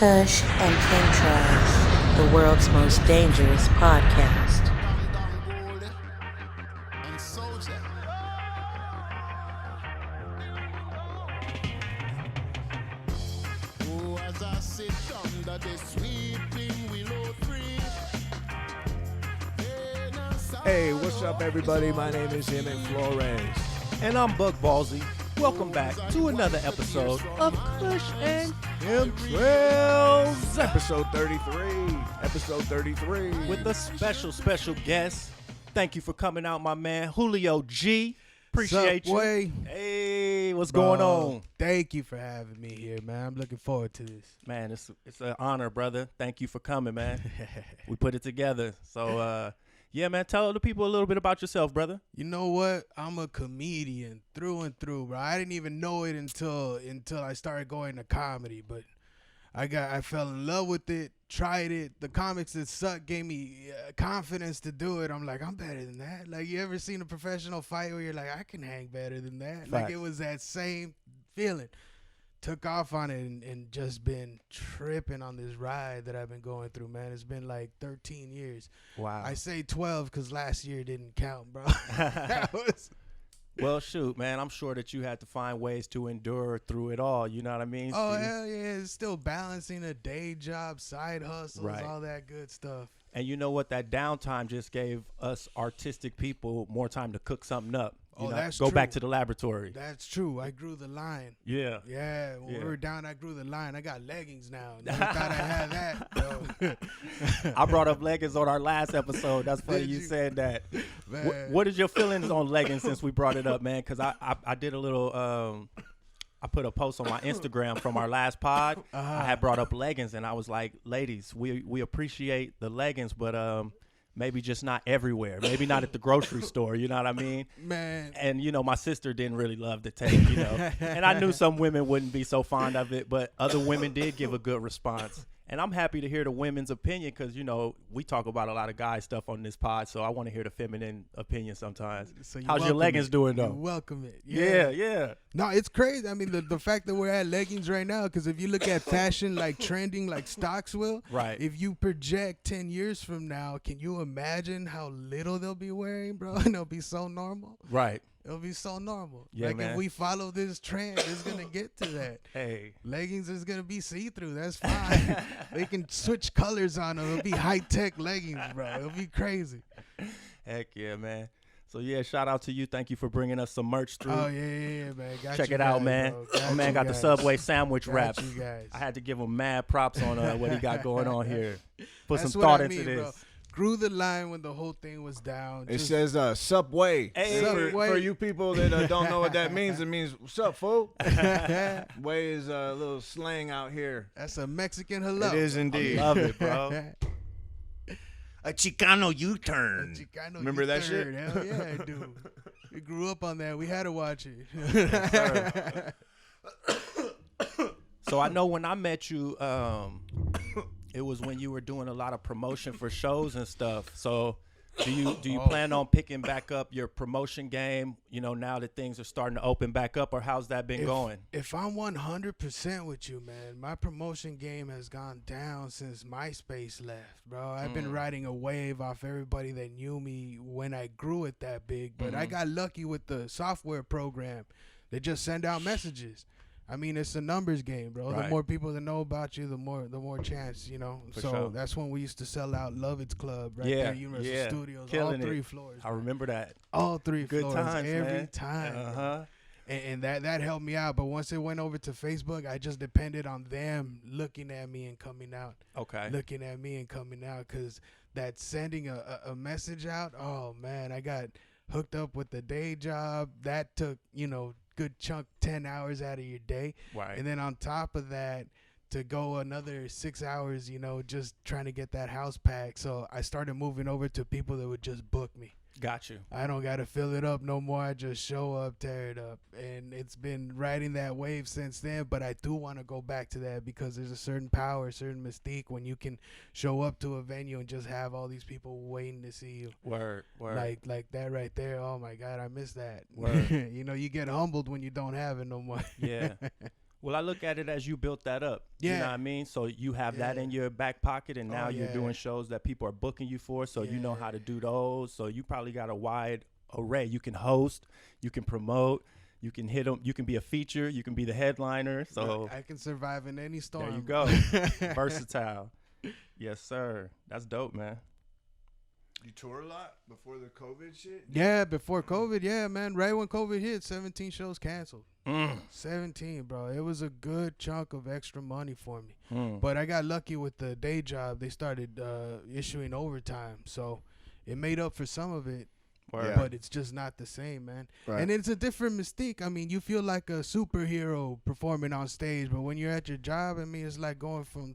Kush and Chemtrails, the world's most dangerous podcast. Hey, what's up, everybody? My name is Emmet Flores. And I'm Buck Ballsy. Welcome back to another episode of Kush and Chemtrails. Episode 33. Episode 33. With a special guest. Thank you for coming out, my man, Julio G. Appreciate you. Boy? Hey, what's going on? Thank you for having me here, man. I'm looking forward to this. Man, it's an honor, brother. Thank you for coming, man. We put it together. So, yeah, man, tell the people a little bit about yourself, brother. You know what? I'm a comedian through and through, bro. I didn't even know it until I started going to comedy, but I fell in love with it, tried it. The comics that suck gave me confidence to do it. I'm like, I'm better than that. Like, you ever seen a professional fight where you're like, I can hang better than that? Facts. Like, it was that same feeling. Took off on it and just been tripping on this ride that I've been going through, man. It's been like 13 years. Wow. I say 12 because last year didn't count, bro. Well, shoot, man, I'm sure that you had to find ways to endure through it all. You know what I mean? Oh, hell yeah. It's still balancing a day job, side hustles, Right. all that good stuff. And you know what? That downtime just gave us artistic people more time to cook something up. You know, that's go true. back to the laboratory. That's true. I grew the line. Yeah. Yeah, when Yeah. we were down, I grew the line. I got leggings now. Never thought I had that, bro. I brought up leggings on our last episode. That's funny Did you you? said that. Man. What is your feelings on leggings since we brought it up, man? Because I did a little, I put a post on my Instagram from our last pod. I had brought up leggings, and I was like, ladies, we appreciate the leggings, but maybe just not everywhere. Maybe not at the grocery store. You know what I mean? Man. And, you know, my sister didn't really love the take, you know. And I knew some women wouldn't be so fond of it, but other women did give a good response. And I'm happy to hear the women's opinion because, you know, we talk about a lot of guy stuff on this pod, so I want to hear the feminine opinion sometimes. So you How's your welcome leggings it. doing, You though? welcome it. Yeah. No, it's crazy. I mean, the fact that we're at leggings right now, because if you look at fashion like trending like stocks will, Right. if you project 10 years from now, can you imagine how little they'll be wearing, bro? And it'll be so normal. Right. It'll be so normal. Yeah, like man. if we follow this trend, it's going to get to that. Hey. Leggings is going to be see-through. That's fine. They can switch colors on them. It'll be high-tech leggings, bro. It'll be crazy. Heck yeah, man. So, yeah, shout out to you. Thank you for bringing us some merch through. Oh, yeah, man. Got Check you it out, guys, man. bro. My man you got the guys. Subway sandwich Got wraps. you guys. I had to give him mad props on what he got going on here. Put That's some what thought I into mean, this. bro. Grew the line when the whole thing was down. It Just- says Subway. Hey. For you people that don't know what that means, it means what's up, fool? Way is a little slang out here. That's a Mexican hello. It is indeed. Love it, bro. A Chicano U-turn. Chicano Remember that shit? U-turn. Hell yeah, I do. We grew up on that. We had to watch it. So I know when I met you, it was when you were doing a lot of promotion for shows and stuff. So do you plan on picking back up your promotion game, you know, now that things are starting to open back up, or how's that been going? If I'm 100% with you, man, my promotion game has gone down since MySpace left, bro. I've been riding a wave off everybody that knew me when I grew it that big. But I got lucky with the software program. They just send out messages. I mean, it's a numbers game, bro. Right. The more people that know about you, the more chance, you know. For so sure. that's when we used to sell out Love It's Club right Yeah, there at Universal yeah. Studios. Killing all three it. floors. I man. remember that. All three Good floors times, every man. time. bro. Uh-huh. And that helped me out. But once it went over to Facebook, I just depended on them looking at me and coming out. Okay. Looking at me and coming out. Because that sending a message out, oh, man, I got hooked up with the day job. That took, you know, good chunk 10 hours out of your day. Right. And then on top of that, to go another 6 hours, you know, just trying to get that house packed. So I started moving over to people that would just book me. Got you. I don't got to fill it up no more. I just show up, tear it up. And it's been riding that wave since then. But I do want to go back to that because there's a certain power, a certain mystique when you can show up to a venue and just have all these people waiting to see you. Word. Like that right there. Oh, my God, I miss that. Word. You know, you get humbled when you don't have it no more. Yeah. Well, I look at it as you built that up. Yeah. You know what I mean? So you have that in your back pocket, and now you're doing shows that people are booking you for, so you know how to do those. So you probably got a wide array. You can host, you can promote, you can hit them, you can be a feature, you can be the headliner. So I can survive in any storm. there you go. Versatile. Yes, sir. That's dope, man. You tour a lot before the COVID shit? Yeah, before COVID, yeah, man. Right when COVID hit, 17 shows canceled. 17, bro. It was a good chunk of extra money for me. But I got lucky with the day job. They started issuing overtime, so it made up for some of it. Word. But it's just not the same, man. Right. And it's a different mystique. I mean, you feel like a superhero performing on stage, but when you're at your job, I mean, it's like going from,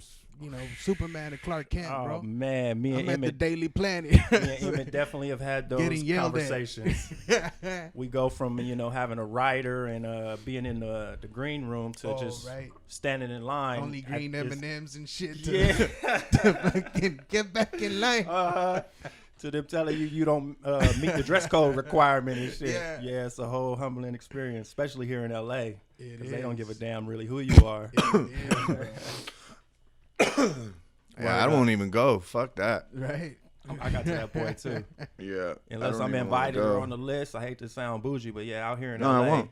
Superman to Clark Kent, bro. Oh, man. Me and I'm at the Emmet, Daily Planet. me and Emmet definitely have had those Getting yelled at. conversations. We go from, having a writer and being in the green room to just standing in line. Only green M&Ms and shit to, Yeah. to fucking get back in line. To them telling you don't meet the dress code requirement and shit. Yeah. It's a whole humbling experience, especially here in L.A. Because they don't give a is. damn really who you are. It is, bro. Yeah, I won't even go. Fuck that. Right. I got to that point, too. Yeah. Unless I'm invited or on the list. I hate to sound bougie, but yeah, out here in No, LA. I won't.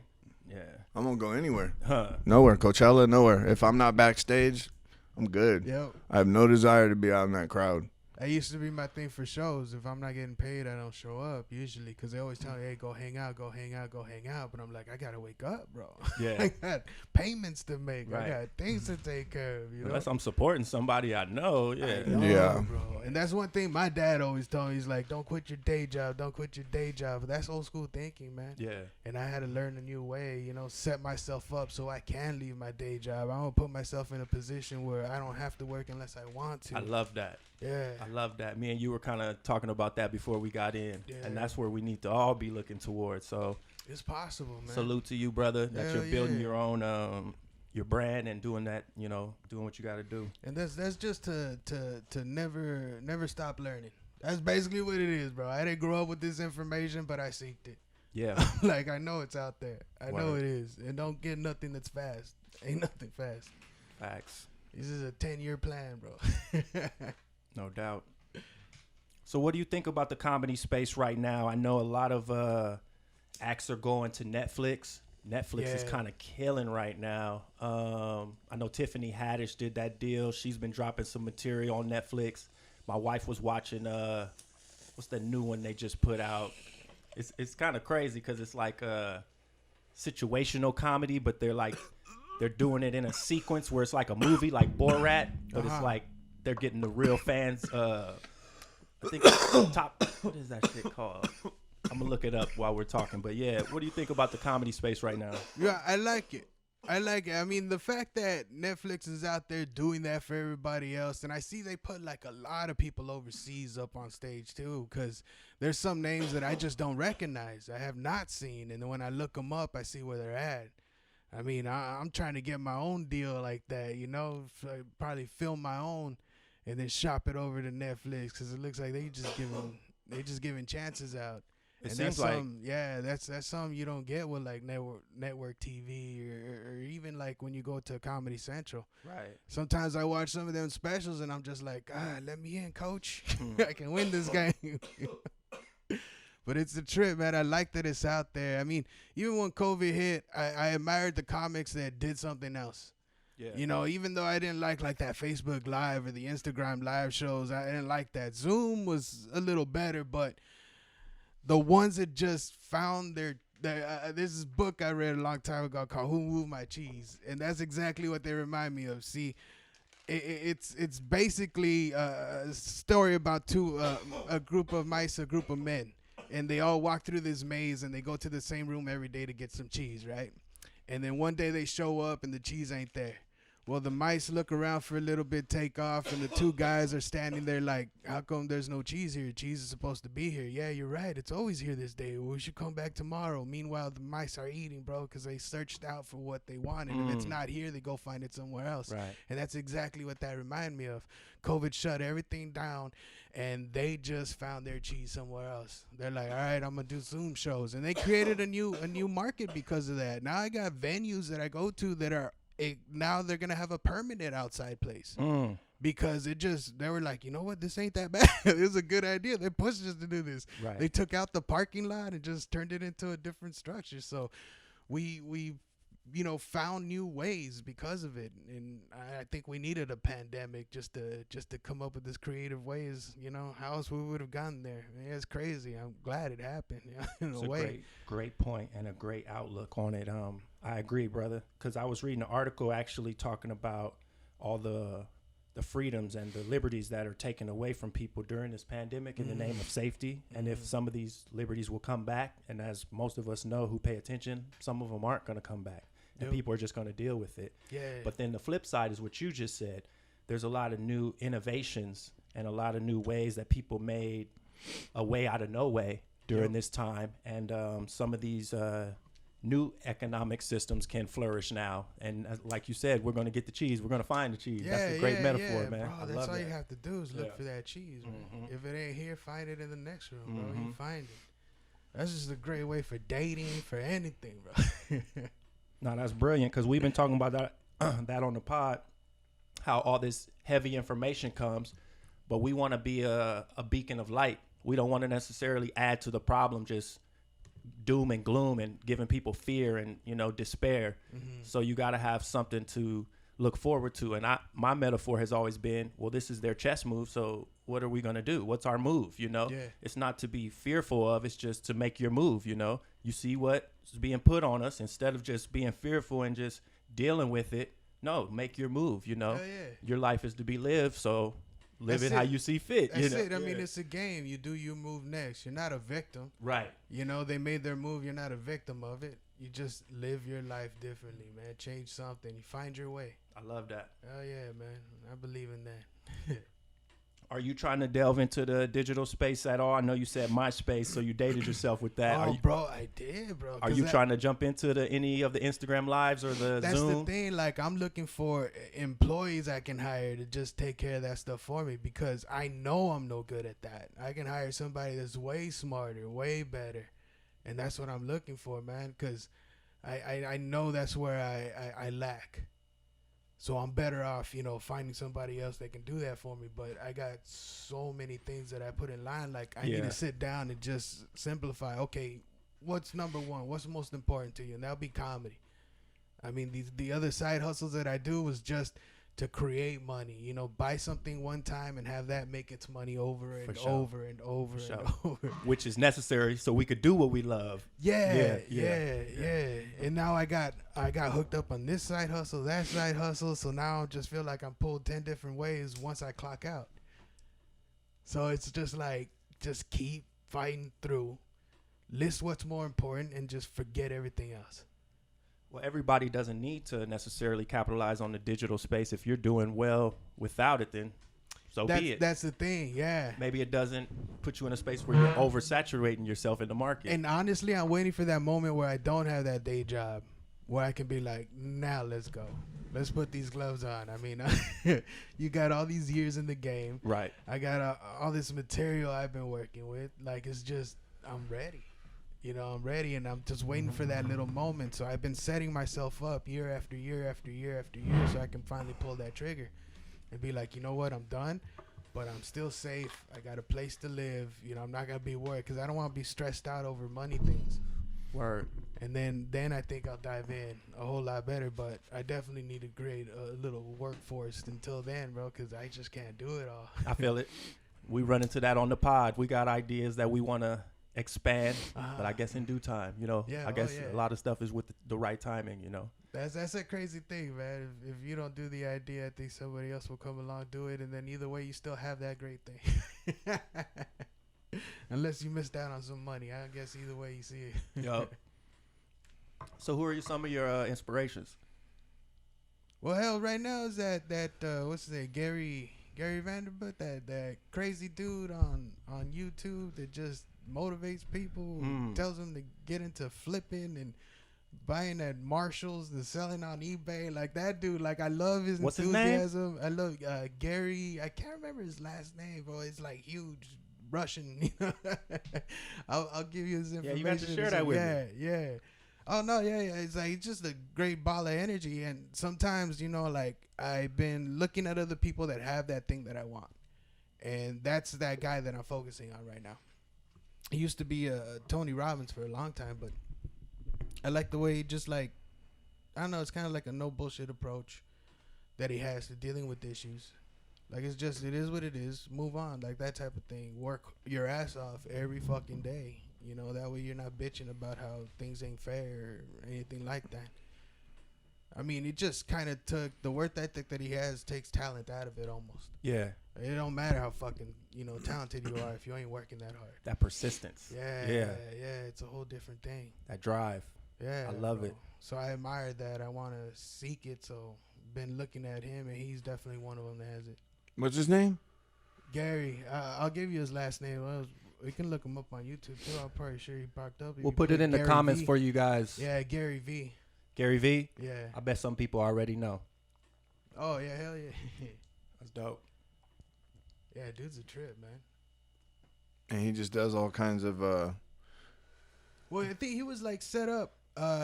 Yeah. I won't go anywhere. Huh. Nowhere. Coachella, nowhere. If I'm not backstage, I'm good. Yep. I have no desire to be out in that crowd. That used to be my thing for shows. If I'm not getting paid, I don't show up usually because they always tell me, hey, go hang out, go hang out, go hang out. But I'm like, I got to wake up, bro. Yeah. I got payments to make. Right. I got things to take care of, Unless I'm supporting somebody I know. Yeah. I know, Yeah. bro. And that's one thing my dad always told me. He's like, don't quit your day job. Don't quit your day job. But that's old school thinking, man. Yeah. And I had to learn a new way, set myself up so I can leave my day job. I don't put myself in a position where I don't have to work unless I want to. I love that. Yeah. I love that. Me and you were kind of talking about that before we got in. Yeah. And that's where we need to all be looking towards. So It's possible, man. salute to you, brother, that Hell you're building yeah. your own your brand and doing that, doing what you got to do. And that's just to never stop learning. That's basically what it is, bro. I didn't grow up with this information, but I seeked it. Yeah. Like, I know it's out there. I know Word. it is. And don't get nothing that's fast. Ain't nothing fast. Facts. This is a 10-year plan, bro. No doubt. So what do you think about the comedy space right now? I know a lot of acts are going to Netflix. Netflix is Yeah. kind of killing right now. I know Tiffany Haddish did that deal. She's been dropping some material on Netflix. My wife was watching, what's the new one they just put out? It's kind of crazy because it's like a situational comedy, but they're doing it in a sequence where it's like a movie, like Borat, but it's like they're getting the real fans. I think top. What is that shit called? I'm gonna look it up while we're talking. But yeah, what do you think about the comedy space right now? Yeah, I like it. I mean, the fact that Netflix is out there doing that for everybody else, and I see they put like a lot of people overseas up on stage too, because there's some names that I just don't recognize. I have not seen, and then when I look them up, I see where they're at. I mean, I'm trying to get my own deal like that, probably film my own and then shop it over to Netflix because it looks like they just giving chances out. It And seems that's that's something you don't get with like network TV or even like when you go to Comedy Central. Right. Sometimes I watch some of them specials and I'm just like, let me in, coach. I can win this game. But it's a trip, man. I like that it's out there. I mean, even when COVID hit, I admired the comics that did something else. Yeah. Even though I didn't like that Facebook Live or the Instagram Live shows, I didn't like that. Zoom was a little better, but the ones that just found their this is a book I read a long time ago called Who Moved My Cheese, and that's exactly what they remind me of. See, it's basically a story about a group of mice, a group of men, and they all walk through this maze and they go to the same room every day to get some cheese, right? And then one day they show up and the cheese ain't there. Well, the mice look around for a little bit, take off, and the two guys are standing there like, how come there's no cheese here? Cheese is supposed to be here. Yeah, you're right. It's always here this day. We should come back tomorrow. Meanwhile, the mice are eating, bro, because they searched out for what they wanted. If it's not here, they go find it somewhere else. Right. And that's exactly what that reminded me of. COVID shut everything down, and they just found their cheese somewhere else. They're like, all right, I'm going to do Zoom shows. And they created a new market because of that. Now I got venues that I go to that are now they're gonna have a permanent outside place. Mm. Because they were like, you know what, this ain't that bad. It was a good idea. They pushed us to do this. Right. They took out the parking lot and just turned it into a different structure. So we found new ways because of it. And I think we needed a pandemic just to come up with this creative ways. How else we would have gotten there? It's crazy. I'm glad it happened. In It's a way. Great point and a great outlook on it. I agree, brother, because I was reading an article actually talking about all the freedoms and the liberties that are taken away from people during this pandemic in the name of safety. And if some of these liberties will come back, and as most of us know who pay attention, some of them aren't going to come back. And people are just going to deal with it. Yeah. But then the flip side is what you just said. There's a lot of new innovations and a lot of new ways that people made a way out of no way during this time. And some of these new economic systems can flourish now. And like you said, we're going to get the cheese. We're going to find the cheese. That's a great metaphor, man. Bro, that's all you have to do is look for that cheese, man. If it ain't here, find it in the next room, bro. You find it. That's just a great way for dating, for anything, bro. No, that's brilliant, because we've been talking about that on the pod, how all this heavy information comes, but we want to be a beacon of light. We don't want to necessarily add to the problem, just doom and gloom and giving people fear and despair. So you got to have something to look forward to. And my metaphor has always been, well, this is their chess move, so what are we going to do? What's our move? It's not to be fearful of, it's just to make your move. You see what's being put on us, instead of just being fearful and just dealing with it. No, make your move. Your life is to be lived, so live it how you see fit. That's it. I mean, it's a game. You do your move next. You're not a victim. Right. They made their move. You're not a victim of it. You just live your life differently, man. Change something. You find your way. I love that. Oh, yeah, man. I believe in that. Are you trying to delve into the digital space at all? I know you said MySpace, so you dated yourself with that. Bro, I did, bro. Are you trying to jump into any of the Instagram lives or the Zoom? That's the thing. Like, I'm looking for employees I can hire to just take care of that stuff for me, because I know I'm no good at that. I can hire somebody that's way smarter, way better, and that's what I'm looking for, man, because I know that's where I lack. So I'm better off, finding somebody else that can do that for me. But I got so many things that I put in line. Like, I need to sit down and just simplify. Okay, what's number one? What's most important to you? And that'll be comedy. I mean, the other side hustles that I do was just to create money. Buy something one time and have that make its money over and over and over and over. Which is necessary so we could do what we love. Yeah. And now I got hooked up on this side hustle, that side hustle. So now I just feel like I'm pulled 10 different ways once I clock out. So it's just like, just keep fighting through, list what's more important, and just forget everything else. Well, everybody doesn't need to necessarily capitalize on the digital space. If you're doing well without it, then be it. That's the thing, yeah. Maybe it doesn't put you in a space where you're oversaturating yourself in the market. And honestly, I'm waiting for that moment where I don't have that day job, where I can be like, now let's go. Let's put these gloves on. I mean, you got all these years in the game. Right. I got all this material I've been working with. Like, it's just, I'm ready. I'm ready, and I'm just waiting for that little moment. So I've been setting myself up year after year after year after year so I can finally pull that trigger and be like, you know what, I'm done, but I'm still safe. I got a place to live. I'm not going to be worried, because I don't want to be stressed out over money things. Word. And then I think I'll dive in a whole lot better, but I definitely need to create a little workforce until then, bro, because I just can't do it all. I feel it. We run into that on the pod. We got ideas that we want to expand, but I guess in due time, I guess a lot of stuff is with the right timing, That's a crazy thing, man. If you don't do the idea, I think somebody else will come along, do it, and then either way, you still have that great thing. Unless you missed out on some money, I guess either way you see it. Yup. So who are some of your inspirations? Well, hell, right now is that what's his name, Gary Vanderbilt, that crazy dude on YouTube that just motivates people, tells them to get into flipping and buying at Marshalls and selling on eBay. Like, that dude, like, I love his enthusiasm. I love Gary. I can't remember his last name, bro. It's like huge Russian. I'll give you his information. Yeah, you got to share that with me. Yeah. Oh no, yeah. It's like it's just a great ball of energy, and sometimes like I've been looking at other people that have that thing that I want, and that's that guy that I'm focusing on right now. He used to be Tony Robbins for a long time, but I like the way he just like, I don't know, it's kind of like a no bullshit approach that he has to dealing with issues. Like it is what it is. Move on, like that type of thing. Work your ass off every fucking day. That way you're not bitching about how things ain't fair or anything like that. I mean, it just kind of took the work ethic that he has takes talent out of it almost. Yeah. It don't matter how fucking talented you are if you ain't working that hard. That persistence. Yeah. It's a whole different thing. That drive. Yeah, I love it. So I admire that. I want to seek it. So been looking at him, and he's definitely one of them that has it. What's his name? Gary. I'll give you his last name. We can look him up on YouTube too. I'm pretty sure he popped up. We'll put it in the comments for you guys. Yeah, Gary V. Gary V? Yeah. I bet some people already know. Oh, yeah, hell yeah. That's dope. Yeah, dude's a trip, man. And he just does all kinds of Well, I think he was like set up.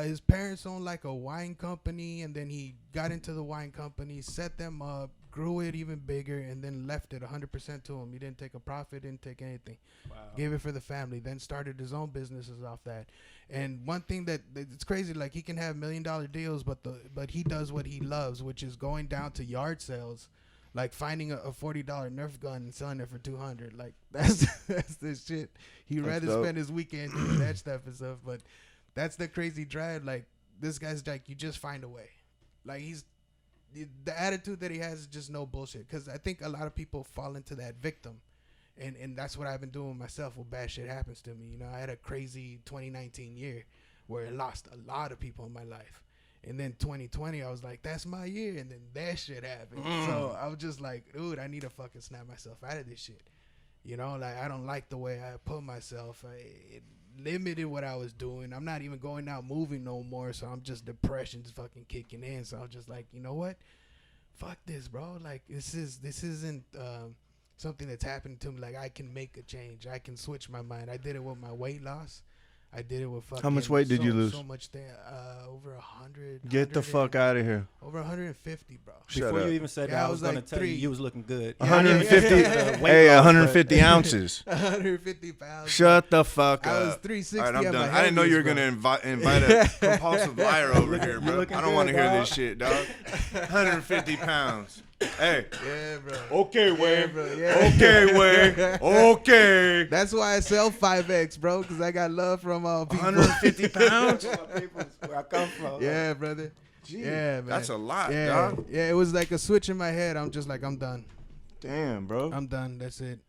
His parents owned like a wine company, and then he got into the wine company, set them up, grew it even bigger, and then left it 100% to him. He didn't take a profit, didn't take anything. Wow. Gave it for the family, then started his own businesses off that. And one thing that it's crazy, like he can have $1 million deals, but he does what he loves, which is going down to yard sales, like finding a $40 Nerf gun and selling it for $200. Like that's the shit. He'd rather spend his weekend doing that stuff and stuff. But that's the crazy drive. Like this guy's like, you just find a way. Like the attitude that he has is just no bullshit. Because I think a lot of people fall into that victim. And that's what I've been doing myself when bad shit happens to me. I had a crazy 2019 year where I lost a lot of people in my life. And then 2020, I was like, that's my year. And then that shit happened. So I was just like, dude, I need to fucking snap myself out of this shit. Like I don't like the way I put myself. It limited what I was doing. I'm not even going out moving no more. So I'm just depression's fucking kicking in. So I was just like, you know what? Fuck this, bro. Like this isn't something that's happened to me. Like I can make a change. I can switch my mind. I did it with my weight loss. I did it with fucking. How much weight did you lose? So much. Over 100. Get the fuck out of here. Over 150, bro. Before you even said that, I was like gonna tell you was looking good. 150. Hey, 150 ounces. 150 pounds. Shut the fuck up. I was 360. All right, I'm at done. my I didn't know you were heaviest, gonna invite a compulsive liar over here, bro. looking I don't want to good, hear dog. this shit, dog. 150 pounds. Hey. Yeah, bro. Okay, Way. Yeah, bro. Yeah. Okay, Way. Okay. That's why I sell 5X, bro, because I got love from all people. 150 pounds? Where I come from. Yeah, brother. Gee, Yeah, man. that's a lot, Yeah, dog. yeah. It was like a switch in my head. I'm just like, I'm done. Damn, bro. I'm done. That's it.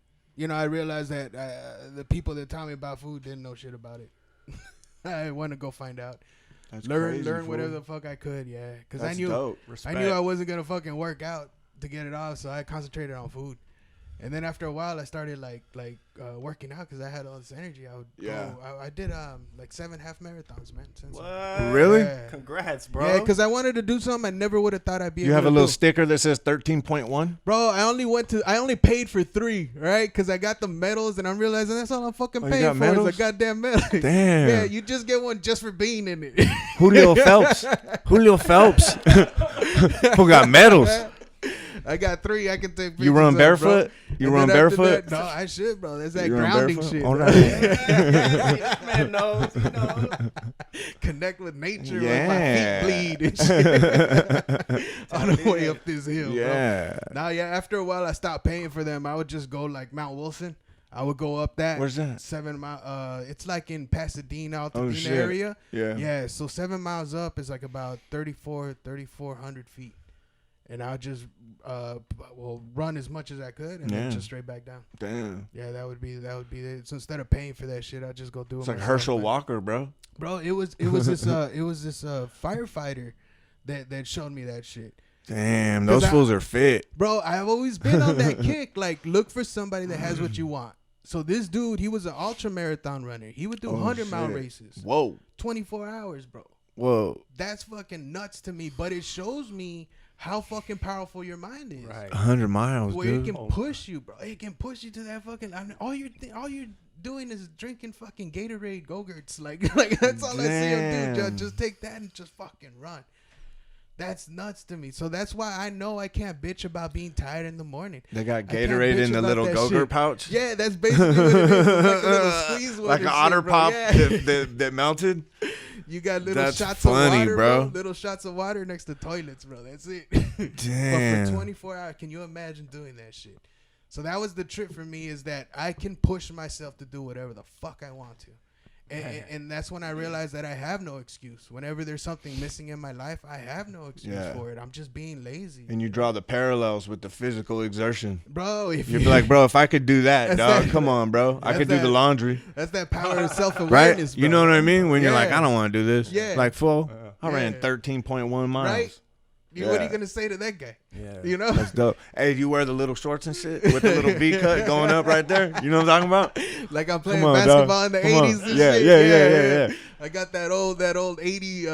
I realized that the people that taught me about food didn't know shit about it. I want to go find out. That's Learn crazy, whatever fool. the fuck I could, yeah. Because That's I knew dope. Respect. I knew I wasn't gonna fucking work out to get it off, so I concentrated on food. And then after a while, I started like working out because I had all this energy. I would go. I did like 7 half marathons, man. Since What? Really? Yeah. Congrats, bro. Yeah, because I wanted to do something I never would have thought I'd be. You able have a to little do. sticker that says 13.1? Bro, I only paid for 3, right? Because I got the medals, and I'm realizing that's all I'm fucking Oh, you paying got for medals? is a goddamn medal. Damn. Yeah, you just get one just for being in it. Julio Phelps. Julio Phelps. Who got medals? I got 3. I can take pictures You run of, barefoot? bro. You And run then after barefoot? that- no, I should, bro. That's that You run grounding barefoot? shit. All bro. right. Man knows. He knows. Connect with nature. Yeah. Like my feet bleed and shit. On the way up this hill, Yeah. bro. Now, yeah, after a while, I stopped paying for them. I would just go like Mount Wilson. I would go up that. Where's that? 7 mile. It's like in Pasadena, Altadena shit. area. Yeah. Yeah, so 7 miles up is like about 3,400 feet. And I'll just run as much as I could and then just straight back down. Damn. Yeah, that would be it. So instead of paying for that shit, I'll just go do it It's like myself. Herschel But- Walker, bro. Bro, it was this firefighter that showed me that shit. Damn, those 'Cause fools are fit. Bro, I've always been on that kick. Like, look for somebody that has what you want. So this dude, he was an ultra marathon runner. He would do 100-mile shit. races. Whoa. 24 hours, bro. Whoa. That's fucking nuts to me. But it shows me how fucking powerful your mind is. Right. 100 miles, Where dude. it can push you, bro. It can push you to that fucking. I mean, all you're doing is drinking fucking Gatorade Go-Gurts. Like that's all I see him do. Just take that and just fucking run. That's nuts to me. So that's why I know I can't bitch about being tired in the morning. They got Gatorade in the little Go-Gurt pouch. Yeah, that's basically what it is. It's like a little squeeze one. Like an Otter Pop that melted. You got little shots funny, of water, bro. Little shots of water next to toilets, bro. That's it. Damn. But for 24 hours, can you imagine doing that shit? So that was the trip for me, is that I can push myself to do whatever the fuck I want to. And that's when I realized that I have no excuse. Whenever there's something missing in my life, I have no excuse for it. I'm just being lazy. And you draw the parallels with the physical exertion. Bro, if you're like, bro, if I could do that, dog, come on, bro. I could do the laundry. That's that power of self-awareness, right? bro. You know what I mean? When you're like, I don't want to do this. Yeah. Like, fool, I ran 13.1 miles. Right? What are you going to say to that guy? Yeah. You know? That's dope. Hey, you wear the little shorts and shit with the little V cut going up right there? You know what I'm talking about? Like I'm playing basketball in the 80s and shit. Yeah. I got that old 80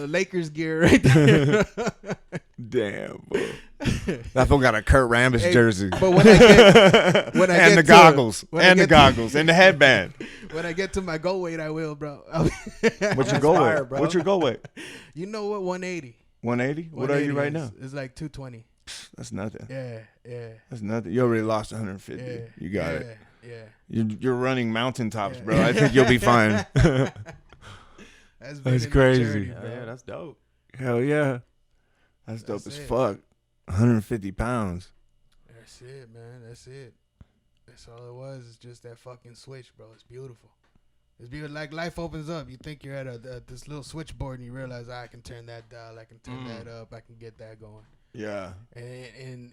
Lakers gear right there. Damn, bro. That fool got a Kurt Rambis jersey. But when I get and the goggles. And the goggles. And the headband. When I get to my goal weight, I will, bro. What's your goal weight, bro? What's your goal weight? You know what? 180. 180? What are you right now? It's like 220. That's nothing. Yeah. That's nothing. You already lost 150. Yeah, You got it. Yeah. You're running mountaintops, bro. I think you'll be fine. That's crazy. Journey, yeah, that's dope. Hell yeah. That's dope as fuck. 150 pounds. That's it, man. That's it. That's all it was. It's just that fucking switch, bro. It's beautiful. It's beautiful. Like life opens up. You think you're at this little switchboard and you realize I can turn that dial. I can turn that up. I can get that going. Yeah. And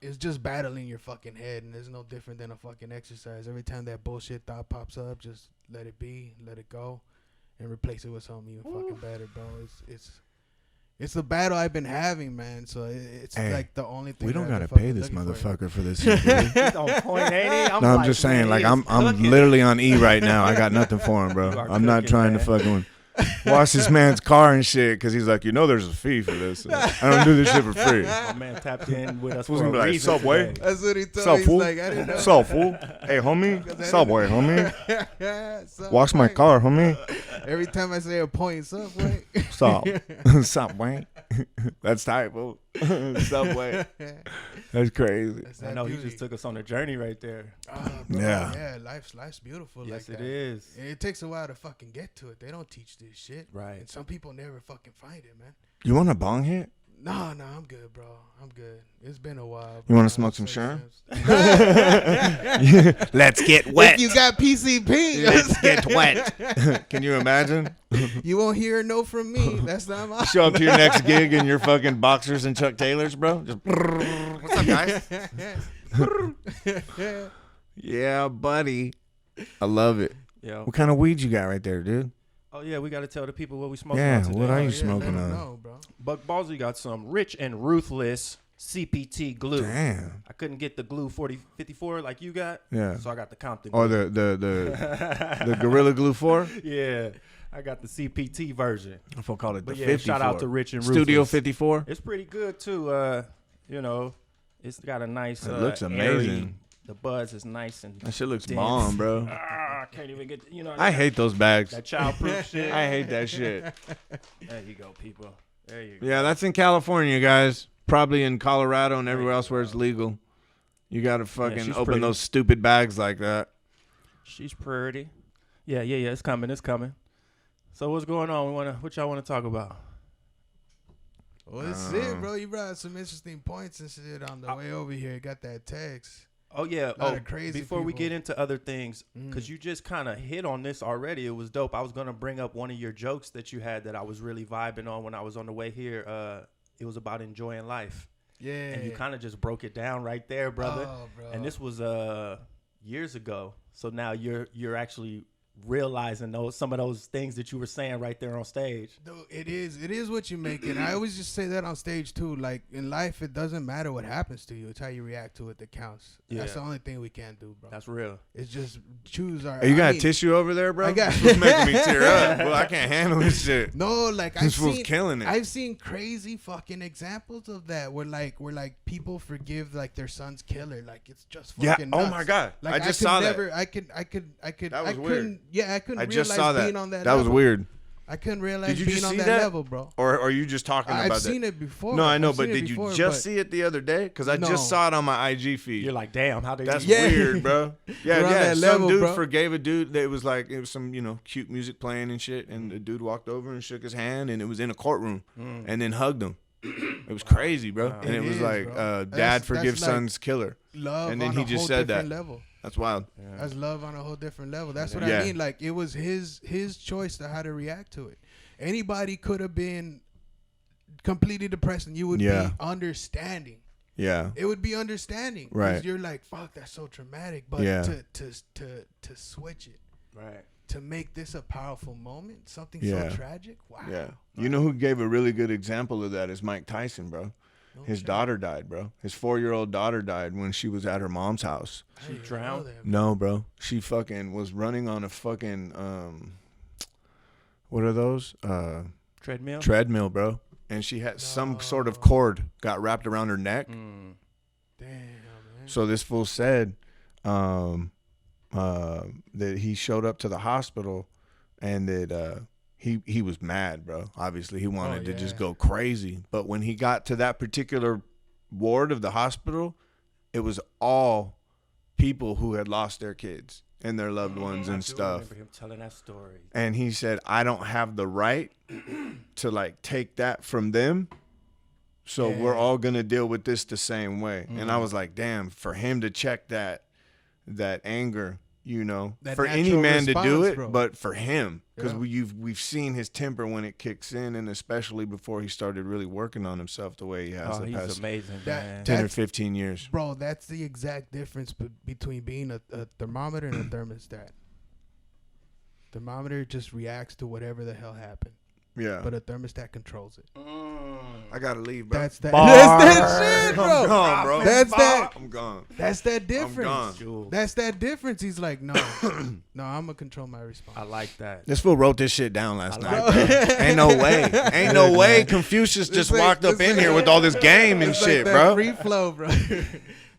it's just battling your fucking head, and it's no different than a fucking exercise. Every time that bullshit thought pops up, just let it be, let it go, and replace it with something even fucking better, bro. It's the battle I've been having, man. So it's like the only thing. We don't gotta pay this motherfucker for this. He's on point, ain't he? I'm just saying, like I'm literally on E right now. I got nothing for him, bro. I'm not trying to fucking wash this man's car and shit because he's like, there's a fee for this. I don't do this shit for free. My man tapped in with us Who's for gonna a be like, reason Subway? today. That's what he told Sup, me. fool? He's like, I didn't know. Sup, fool? Hey, homie. Subway, homie. Subway. Wash my car, homie. Every time I say a point, Subway. Subway. That's tight, fool. Subway. That's crazy. I know he just took us on a journey right there. Bro, Yeah. Life's beautiful. Yes, like it that. is. And it takes a while to fucking get to it. They don't teach this shit. Right. And some people never fucking find it, man. You want a bong hit? No, I'm good, bro. I'm good. It's been a while. You want to smoke some Sherm? Let's get wet. If you got PCP, Let's get wet. Can you imagine? you won't hear a no from me. That's not my. Show up to your next gig in your fucking boxers and Chuck Taylors, bro. Just, what's up, guys? Yeah, buddy. I love it. Yeah. What kind of weed you got right there, dude? Oh yeah, we got to tell the people what we smoking Yeah, on today. what are you Yeah, smoking let 'em on? know, bro. Buck Ballsy got some Rich and Ruthless CPT glue. Damn. I couldn't get the glue 4054 like you got. Yeah. So I got the Compton. Or glue. the Gorilla Glue 4? Yeah. I got the CPT version. I will call it the But yeah, 54. shout out to Rich and Ruthless. Studio 54? It's pretty good too. It's got a nice. It looks airy- amazing. The buzz is nice and. That shit looks dense. bomb, bro. I can't even get. I hate those bags. that childproof shit. I hate that shit. There you go, people. There you go. Yeah, that's in California, guys. Probably in Colorado and everywhere else where it's legal. You got to fucking she's open pretty. those stupid bags like that. She's pretty. Yeah. It's coming. So what's going on? What y'all want to talk about? Well, that's it, bro. You brought some interesting points and shit on the way over here. Got that text. Oh yeah. Lot of crazy before we people. get into other things, because you just kind of hit on this already. It was dope. I was gonna bring up one of your jokes that you had that I was really vibing on when I was on the way here. It was about enjoying life. Yeah. And you kind of just broke it down right there, brother. Oh, bro. And this was years ago. So now you're actually realizing some of those things that you were saying right there on stage. Dude, it is what you make it. I always just say that on stage too. Like in life, it doesn't matter what happens to you; it's how you react to it that counts. Yeah. That's the only thing we can't do, bro. That's real. It's just choose our. Hey, you got a tissue over there, bro? I got. This was making me tear up. Well, I can't handle this shit. No, like This fool's killing it. I've seen crazy fucking examples of that where like people forgive like their son's killer. Like it's just fucking Yeah. Oh nuts. my god. Like I just saw that. I could. That was I weird. couldn't. Yeah, I couldn't. I just realize saw that. being on that. That was level. weird. I couldn't realize Did you being just on see that, that? level, bro. Or are you just talking about that? I've seen it before. No, I know, I've but seen it did before, you just but see it the other day? Because I No. just saw it on my IG feed. You're like, damn, how did That's you? Yeah. weird, bro. Yeah, We're on yeah. that Some level, dude bro. forgave a dude. That was like it was some cute music playing and shit, and the dude walked over and shook his hand, and it was in a courtroom, and then hugged him. It was crazy, bro. Wow. And it was is, like bro. dad That's forgives like son's killer. love And then on he a just whole said different that. level. That's wild. That's love on a whole different level. That's what Yeah. I mean. Like it was his choice to how to react to it. Anybody could have been completely depressed, and you would Yeah. be understanding. Yeah. It would be understanding, 'cause Right. you're like, fuck, that's so traumatic. But Yeah. to switch it, Right. to make this a powerful moment, something Yeah. so tragic. Wow. Yeah. You know who gave a really good example of that is Mike Tyson, bro. No His shit. daughter died, bro. His 4-year-old daughter died when she was at her mom's house. I She didn't even drowned? know that. No, bro. She fucking was running on a fucking what are those? Treadmill. Treadmill, bro. And she had some sort of No. cord got wrapped around her neck. Mm. Damn, man. So this fool said that he showed up to the hospital and that he was mad, bro. Obviously, he wanted to just yeah. go crazy. But when he got to that particular ward of the hospital, it was all people who had lost their kids and their loved ones I and do stuff. remember him telling that story. And he said, I don't have the right to like take that from them. So Yeah. we're all going to deal with this the same way. And I was like, damn, for him to check that anger, That for any natural man to do response, it, bro. but for him, because Yeah. we've seen his temper when it kicks in, and especially before he started really working on himself the way he has Oh, the he's past amazing, That- man. 10 or That's- 15 years. Bro, that's the exact difference between being a thermometer and a thermostat. Thermometer just reacts to whatever the hell happened, Yeah. but a thermostat controls it. I got to leave, bro. That's that. Bar. That's that shit, bro. I'm gone, bro. That's that. I'm gone. That's that I'm difference. gone. Jewel. That's that difference. He's like, no, I'm gonna control my response. I like that. This fool wrote this shit down last I night. like Bro. that. Ain't no way. Ain't no way Confucius just like- walked up it's in like- here with all this game and It's shit, like that bro. free flow, bro.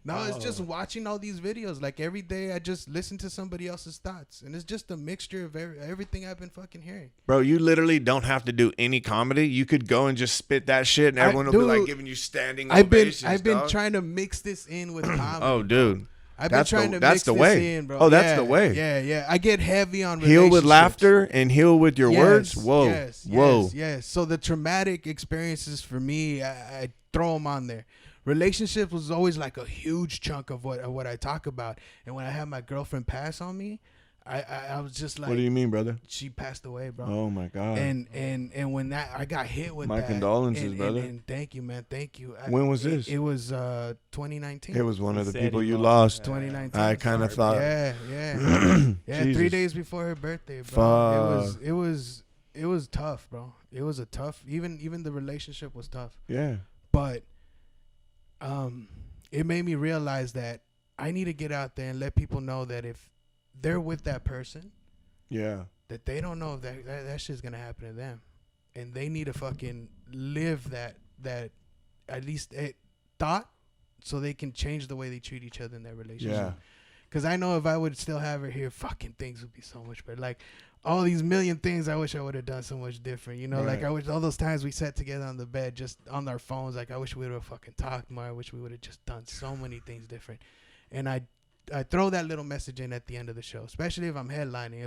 No, it's Oh. just watching all these videos. Like every day, I just listen to somebody else's thoughts, and it's just a mixture of everything I've been fucking hearing. Bro, you literally don't have to do any comedy. You could go and just spit that shit, and everyone will be like dude, giving you standing I've been ovations, trying dog. to mix this in with comedy. Oh, dude. I've been that's trying the- to that's mix the this way. in, bro. Oh, that's Yeah, the way. Yeah, yeah. I get heavy on Heal with relationships. laughter and heal with your words. Yes, Whoa. Yes, Whoa. Yes, yes. So the traumatic experiences for me, I throw them on there. Relationships was always like a huge chunk of what I talk about. And when I had my girlfriend pass on me, I was just like, What do you mean, brother? she passed away, bro. Oh, my God. And when that I got hit with My that, condolences, and, brother. And thank you, man. Thank you. When was this? It was 2019. It was one He of the said people he you lost- lost. 2019. I kind of thought. Yeah, yeah, yeah. 3 Jesus. days before her birthday, bro. Fuck. It was tough, bro. It was a tough. Even the relationship was tough. Yeah. But it made me realize that I need to get out there and let people know that if they're with that person, Yeah. that they don't know if that shit's gonna happen to them, and they need to fucking live that at least thought, so they can change the way they treat each other in their relationship. Yeah. Because I know if I would still have her here, fucking things would be so much better. Like all these million things I wish I would have done so much different. You know, like Right. I wish all those times we sat together on the bed just on our phones. Like I wish we would have fucking talked more. I wish we would have just done so many things different. And I throw that little message in at the end of the show, especially if I'm headlining.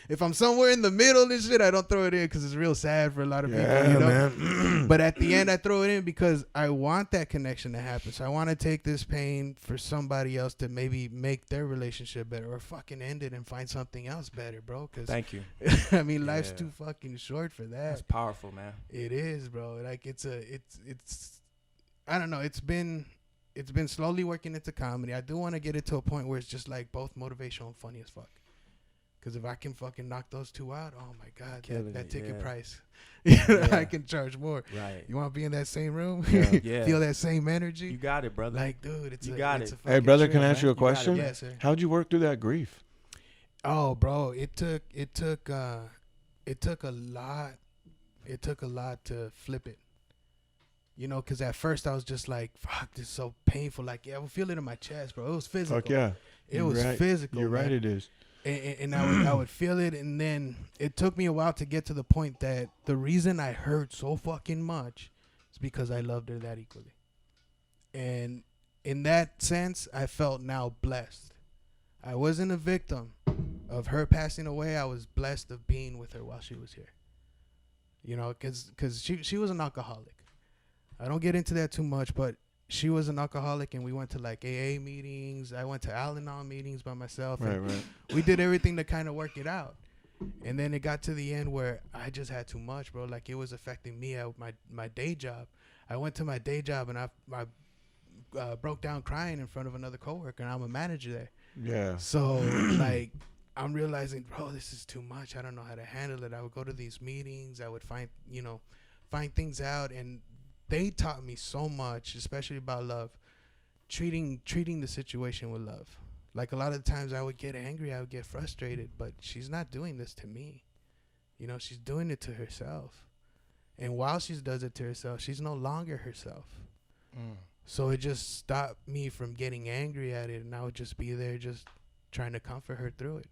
If I'm somewhere in the middle and shit, I don't throw it in because it's real sad for a lot of people. Yeah, You know? man. But at the end, I throw it in because I want that connection to happen. So I want to take this pain for somebody else to maybe make their relationship better or fucking end it and find something else better, bro. Because Thank you. I mean, life's Yeah. too fucking short for That's that. powerful, man. It is, bro. Like it's I don't know. It's been slowly working into comedy. I do want to get it to a point where it's just like both motivational and funny as fuck. Because if I can fucking knock those 2 out, oh my God, Killing that it, ticket yeah. price, Yeah. I can charge more. Right. You want to be in that same room? Yeah. Yeah. Feel that same energy? You got it, brother. Like, dude, it's You a, got it's it. a Hey, fucking brother, trip, can I ask you a man. got it, question? Yes, sir. How'd you work through that grief? Oh, bro, it took a lot. It took a lot to flip it. You know, because at first I was just like, fuck, this is so painful. Like, yeah, I would feel it in my chest, bro. It was physical. Fuck yeah. It was physical. You're right, man. it is. And I would feel it, and then it took me a while to get to the point that the reason I hurt so fucking much is because I loved her that equally. And in that sense, I felt now blessed. I wasn't a victim of her passing away. I was blessed of being with her while she was here. You know, because she was an alcoholic. I don't get into that too much, but she was an alcoholic, and we went to like AA meetings. I went to Al-Anon meetings by myself. Right, and right. we did everything to kind of work it out. And then it got to the end where I just had too much, bro. Like, it was affecting me at my day job. I went to my day job, and I broke down crying in front of another coworker, and I'm a manager there. Yeah. So, like, I'm realizing, bro, this is too much. I don't know how to handle it. I would go to these meetings. I would find things out, and they taught me so much, especially about love, treating the situation with love. Like, a lot of the times I would get angry, I would get frustrated, but she's not doing this to me. You know, she's doing it to herself. And while she does it to herself, she's no longer herself. So it just stopped me from getting angry at it, and I would just be there just trying to comfort her through it,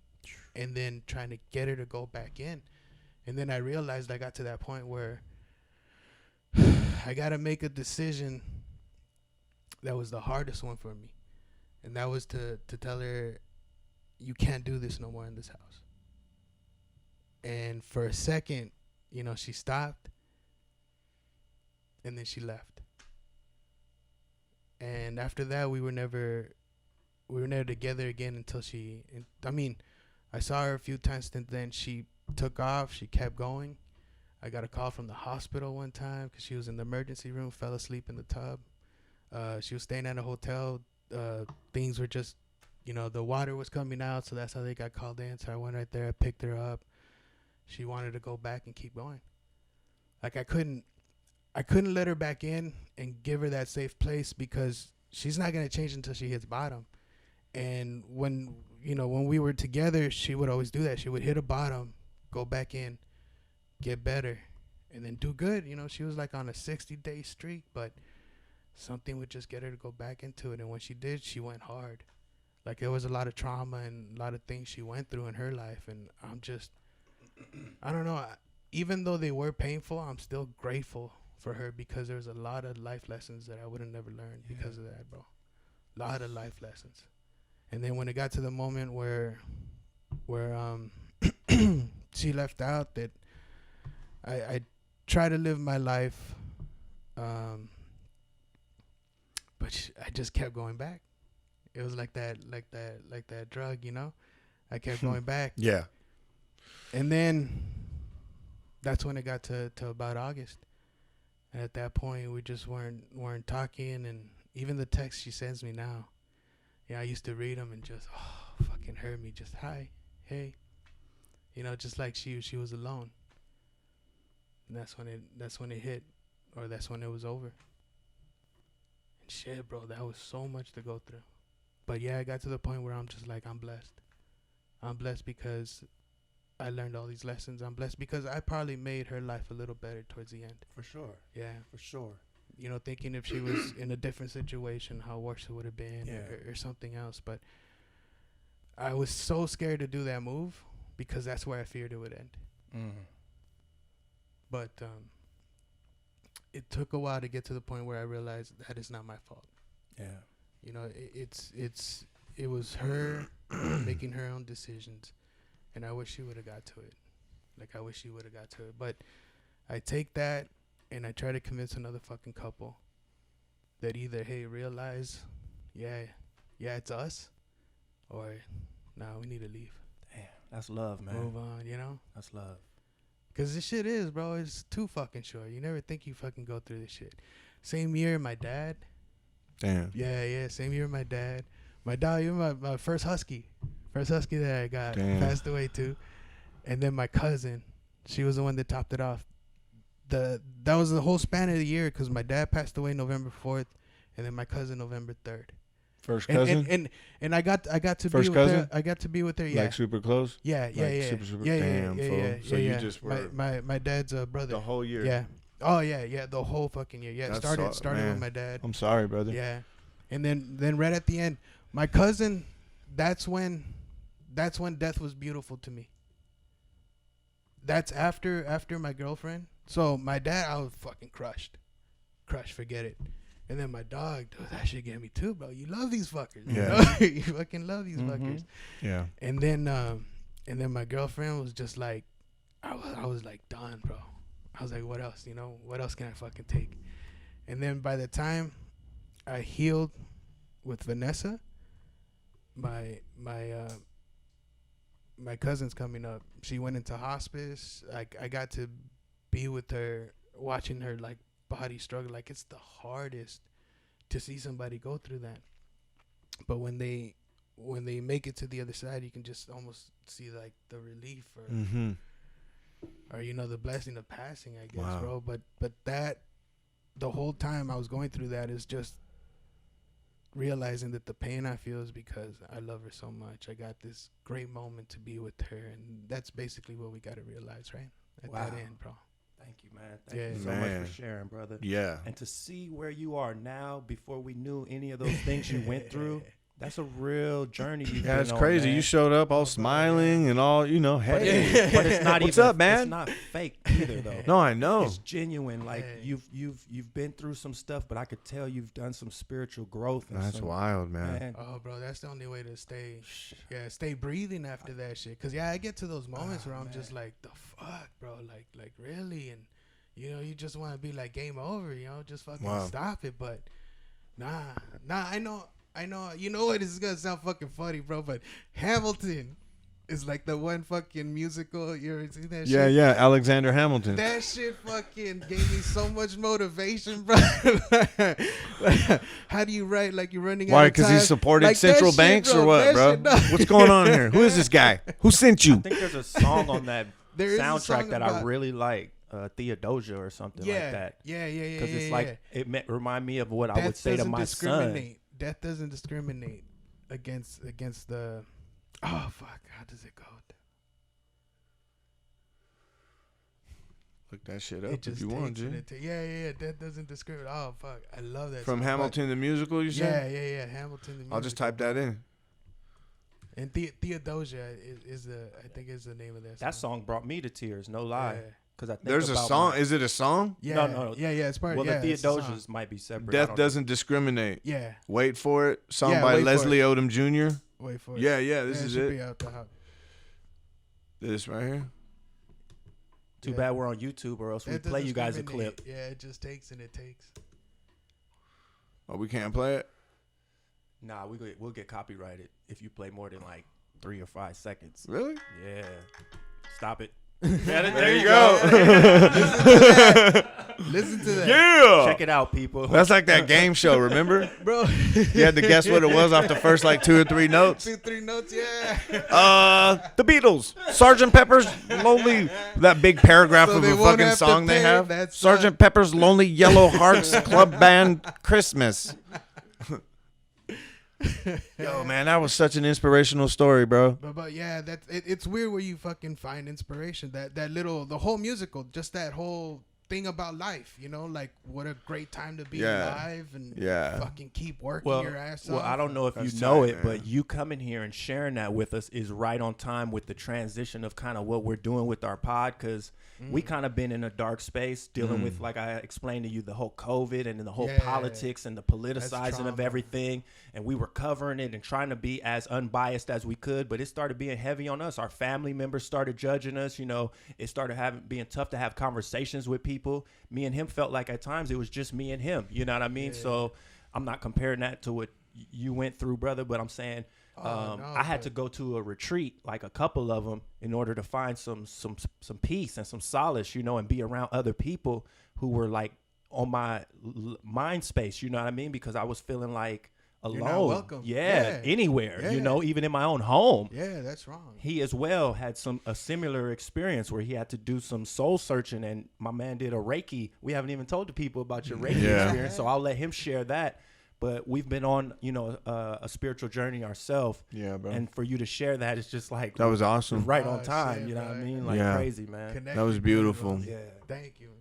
and then trying to get her to go back in. And then I realized I got to that point where I got to make a decision that was the hardest one for me, and that was to tell her, you can't do this no more in this house. And for a second, you know, she stopped, and then she left. And after that, we were never together again until I saw her a few times, and then she took off. She kept going. I got a call from the hospital one time because she was in the emergency room, fell asleep in the tub. She was staying at a hotel. Things were just, you know, the water was coming out, so that's how they got called in. So I went right there, I picked her up. She wanted to go back and keep going. Like, I couldn't let her back in and give her that safe place because she's not going to change until she hits bottom. And when we were together, she would always do that. She would hit a bottom, go back in, get better, and then do good. You know, she was like on a 60-day streak, but something would just get her to go back into it. And when she did, she went hard. Like, there was a lot of trauma and a lot of things she went through in her life. And I'm just, I don't know. Even though they were painful, I'm still grateful for her because there's a lot of life lessons that I would have never learned because of that, bro. A lot of life lessons. And then when it got to the moment where she left out, that I try to live my life, but I just kept going back. It was like that drug, you know. I kept going back. Yeah. And then that's when it got to about August. And at that point, we just weren't talking, and even the texts she sends me now, yeah, I used to read them and just fucking hurt me. Just hi, hey, you know, just like she was alone. And that's when it hit, or that's when it was over. And shit, bro, that was so much to go through. But yeah, I got to the point where I'm just like, I'm blessed. I'm blessed because I learned all these lessons. I'm blessed because I probably made her life a little better towards the end. For sure. Yeah. For sure. You know, thinking if she was in a different situation, how worse it would have been, or something else. But I was so scared to do that move because that's where I feared it would end. But it took a while to get to the point where I realized that is not my fault. Yeah. You know, it was her making her own decisions. And I wish she would have got to it. Like, I wish she would have got to it. But I take that and I try to convince another fucking couple that either, hey, realize, yeah, it's us, or, nah, we need to leave. Damn, that's love, man. Move on, you know? That's love. Because this shit is, bro, it's too fucking short. You never think you fucking go through this shit. Same year, my dad. Damn. Yeah, same year, my dad. My dog, even my first husky. First husky that I got passed away too. And then my cousin, she was the one that topped it off. That was the whole span of the year because my dad passed away November 4th, and then my cousin November 3rd. First cousin, and I got to first be cousin? with her. I got to be with her. Yeah, like super close. Yeah. Super. Yeah, Damn, yeah. So you just were my dad's brother. the whole year. Yeah. Oh yeah. The whole fucking year. Yeah. Started with my dad. I'm sorry, brother. Yeah, and then right at the end, my cousin. That's when death was beautiful to me. That's after my girlfriend. So my dad, I was fucking crushed, forget it. And then my dog, dude, that shit get me too, bro. You love these fuckers. Yeah. You fucking love these fuckers. Yeah. And then my girlfriend was just like, I was like done, bro. I was like, what else? What else can I fucking take? And then by the time I healed with Vanessa, my cousin's coming up. She went into hospice. I got to be with her, watching her like body struggle. Like it's the hardest to see somebody go through that. But when they make it to the other side, you can just almost see like the relief or the blessing of passing, I guess, bro. But that the whole time I was going through that is just realizing that the pain I feel is because I love her so much. I got this great moment to be with her, and that's basically what we got to realize, right? At that end, bro. Thank you, man. Thank you so much for sharing, brother. Yeah. And to see where you are now before we knew any of those things you went through, that's a real journey you've been That's on, crazy. man. You showed up all smiling and all, hey. But it's not What's even, up, man? It's not fake either, though. No, I know. It's genuine. Like you've been through some stuff, but I could tell you've done some spiritual growth. And That's wild, man. Oh, bro, that's the only way to stay breathing after that shit. Cause I get to those moments where I'm just like, the fuck, bro, like really, and you just want to be like game over, just fucking stop it. But nah, I know. You know what? This is gonna sound fucking funny, bro. But Hamilton is like the one fucking musical. You ever seen that shit? Yeah, Alexander Hamilton. That shit fucking gave me so much motivation, bro. How do you write like you're running out of time? Why? Because he supported like central shit, banks bro, or what, bro? no. What's going on here? Who is this guy? Who sent you? I think there's a song on that soundtrack that I about really like. Theodosia or something like that. Yeah. Because it's like it remind me of what I would say to my son. Death doesn't discriminate against the. Oh fuck! How does it go? Look that shit up if you want, G. Yeah. Death doesn't discriminate. Oh fuck! I love that. From Hamilton the musical, you said? Yeah. Hamilton the musical. I'll just type that in. And Theodosia is I think is the name of that song. That song brought me to tears, no lie. Because I think there's a song. Is it a song? Yeah. No. Yeah. It's part. Well, the Theodosias might be separate. Death doesn't discriminate. Yeah. Wait for it. Song by Leslie Odom Jr. Wait for it. Yeah. This is it. it. Be out the house. This right here. Too bad we're on YouTube, or else we play you guys a clip. Yeah, it just takes and it takes. Oh, we can't play it? Nah, we'll get copyrighted if you play more than like 3 or 5 seconds. Really? Yeah. Stop it. There you go. Listen to that. Yeah. Check it out, people. That's like that game show, remember? Bro. You had to guess what it was off the first like 2 or 3 notes. 2, 3 notes, yeah. The Beatles. Sgt. Pepper's Lonely. That big paragraph So of they a won't fucking have to song they pay. have. That's Sgt. Pepper's Lonely Yellow Hearts Club Band Christmas. Yo, man, that was such an inspirational story, bro. But yeah, it's weird where you fucking find inspiration. The whole musical, just that whole thing about life, like what a great time to be alive and fucking keep working your ass off. Well, I don't know if you know it, but you coming here and sharing that with us is right on time with the transition of kind of what we're doing with our pod, because we kind of been in a dark space dealing with, like I explained to you, the whole COVID and then the whole politics and the politicizing of everything. And we were covering it and trying to be as unbiased as we could, but it started being heavy on us. Our family members started judging us. It started being tough to have conversations with people. Me and him felt like at times it was just me and him. You know what I mean? Yeah. So I'm not comparing that to what you went through, brother, but I'm saying I had to go to a retreat, like a couple of them, in order to find some peace and some solace, and be around other people who were like on my mind space. You know what I mean? Because I was feeling like, alone. You're not welcome. Yeah, anywhere. Yeah. You know, even in my own home. Yeah, that's wrong. He as well had a similar experience where he had to do some soul searching, and my man did a Reiki. We haven't even told the people about your Reiki experience, so I'll let him share that. But we've been on, you know, a spiritual journey ourselves. Yeah, bro. And for you to share that, it's just like That was awesome. right on time. Shit, you know what I right. mean? Like crazy, man. Connected That was beautiful. people. Yeah, thank you.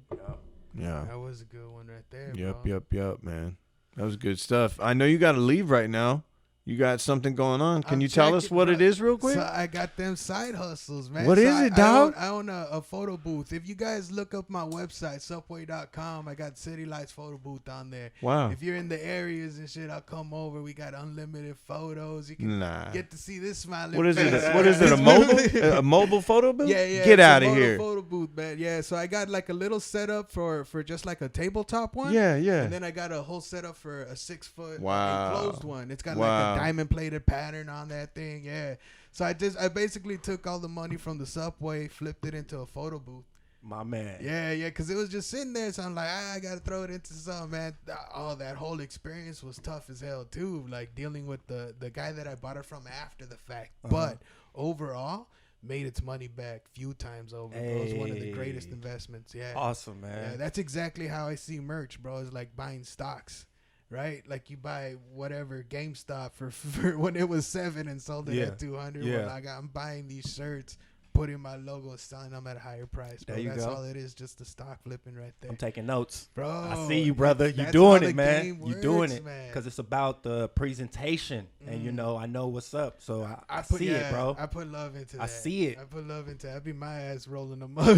Yeah. That was a good one right there. Yep, bro. man. That was good stuff. I know you got to leave right now. You got something going on. Can you tell us what it is real quick? So I got them side hustles, man. What is it, dog? I own a photo booth. If you guys look up my website, subway.com, I got City Lights photo booth on there. Wow. If you're in the areas and shit, I'll come over. We got unlimited photos. You can get to see this smiling What is face. it? What is it? A mobile? A mobile photo booth? Yeah. Get it's out a of here. Photo booth, man. Yeah. So I got like a little setup for just like a tabletop one. Yeah. And then I got a whole setup for a 6-foot enclosed one. It's got like a diamond plated pattern on that thing. Yeah. So I basically took all the money from the subway, flipped it into a photo booth. My man. Yeah, because it was just sitting there. So I'm like, I got to throw it into something, man. Oh, that whole experience was tough as hell, too. Like dealing with the guy that I bought it from after the fact. But overall, made its money back few times over. Bro. It was one of the greatest investments. Yeah. Awesome, man. Yeah, that's exactly how I see merch, bro. It's like buying stocks. Right, like you buy whatever GameStop for when it was 7 and sold it at 200. Yeah. Well, like I'm buying these shirts, putting my logo and selling them at a higher price. Bro. That's all it is, just the stock flipping right there. I'm taking notes, bro. I see you, brother. You That's doing how it, the man. game You doing works, it man. because it's about the presentation, and you know I know what's up. So I see it, bro. I put love into that. I see it. I put love into it. I be my ass rolling them up.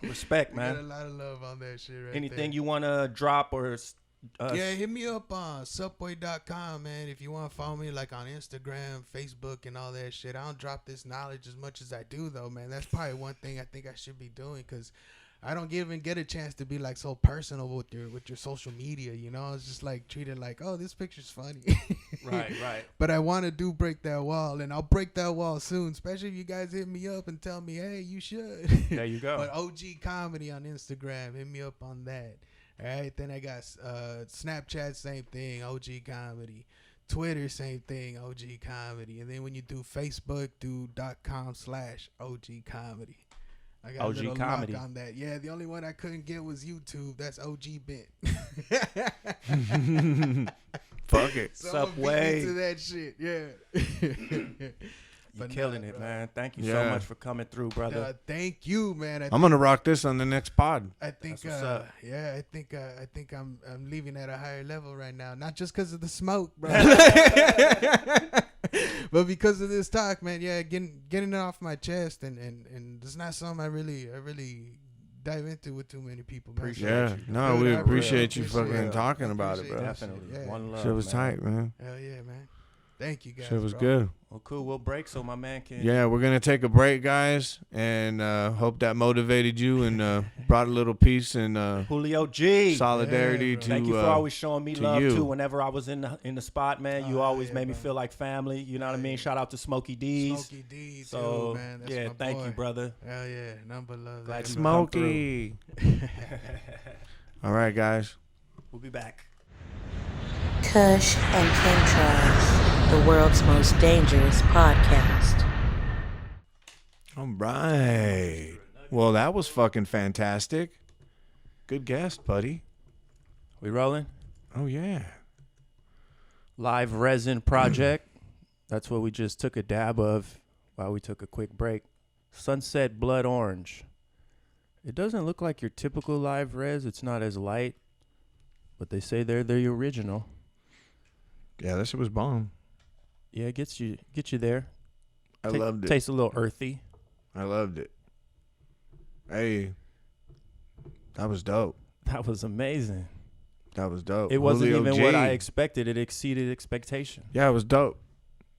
Respect, man. Got a lot of love on that shit right Anything there. you want to drop or? Yeah, hit me up on subway.com, man. If you want to follow me like on Instagram, Facebook, and all that shit. I don't drop this knowledge as much as I do, though, man. That's probably one thing I think I should be doing because I don't even get a chance to be like so personal with your social media, you know? It's just like treated like, oh, this picture's funny. Right. But I want to break that wall, and I'll break that wall soon, especially if you guys hit me up and tell me, hey, you should. There you go. But OG Comedy on Instagram, hit me up on that. All right, then I got Snapchat, same thing, OG Comedy. Twitter, same thing, OG Comedy. And then when you do Facebook, do .com/OG Comedy. I got OG a little Comedy lock on that. Yeah, the only one I couldn't get was YouTube. That's OG Bent. Fuck it. Subway. To that shit, yeah. You're killing it, bro. man. Thank you Yeah. so much for coming through, brother. Thank you, man. I'm gonna rock this on the next pod. I think, That's what's up. yeah, I think I'm leaving at a higher level right now. Not just because of the smoke, bro, but because of this talk, man. Yeah, getting it off my chest, and it's not something I really dive into with too many people. Man. Appreciate Yeah, no, Dude, we I appreciate you appreciate fucking it. talking about it, Appreciate bro. that shit, Definitely. yeah. One love. Shit was man. tight, man. Hell yeah, man. Thank you guys. Shit was bro. good. Well, cool. We'll break so my man can. Yeah, we're gonna take a break, guys, and hope that motivated you and brought a little peace and Julio G. solidarity Yeah, bro. to Thank you for always showing me to love you. too. Whenever I was in the spot, man, you always yeah, made me bro. feel like family. You know what I mean? Shout out to Smokey D's. Smokey D, So too, man. That's yeah, my thank boy. you, brother. Hell yeah, number love. Glad that. you come through. Smokey. All right, guys. We'll be back. Kush and Chemtrails, the world's most dangerous podcast. All right. Well, that was fucking fantastic. Good guest, buddy. We rolling? Oh yeah. Live resin project. That's what we just took a dab of while we took a quick break. Sunset Blood Orange. It doesn't look like your typical live res. It's not as light, but they say they're the original. Yeah, that shit was bomb. Yeah, it gets you there. I loved it. Tastes a little earthy. I loved it. Hey, that was dope. That was amazing. That was dope. It wasn't Julio even what G. I expected. It exceeded expectation. Yeah, it was dope.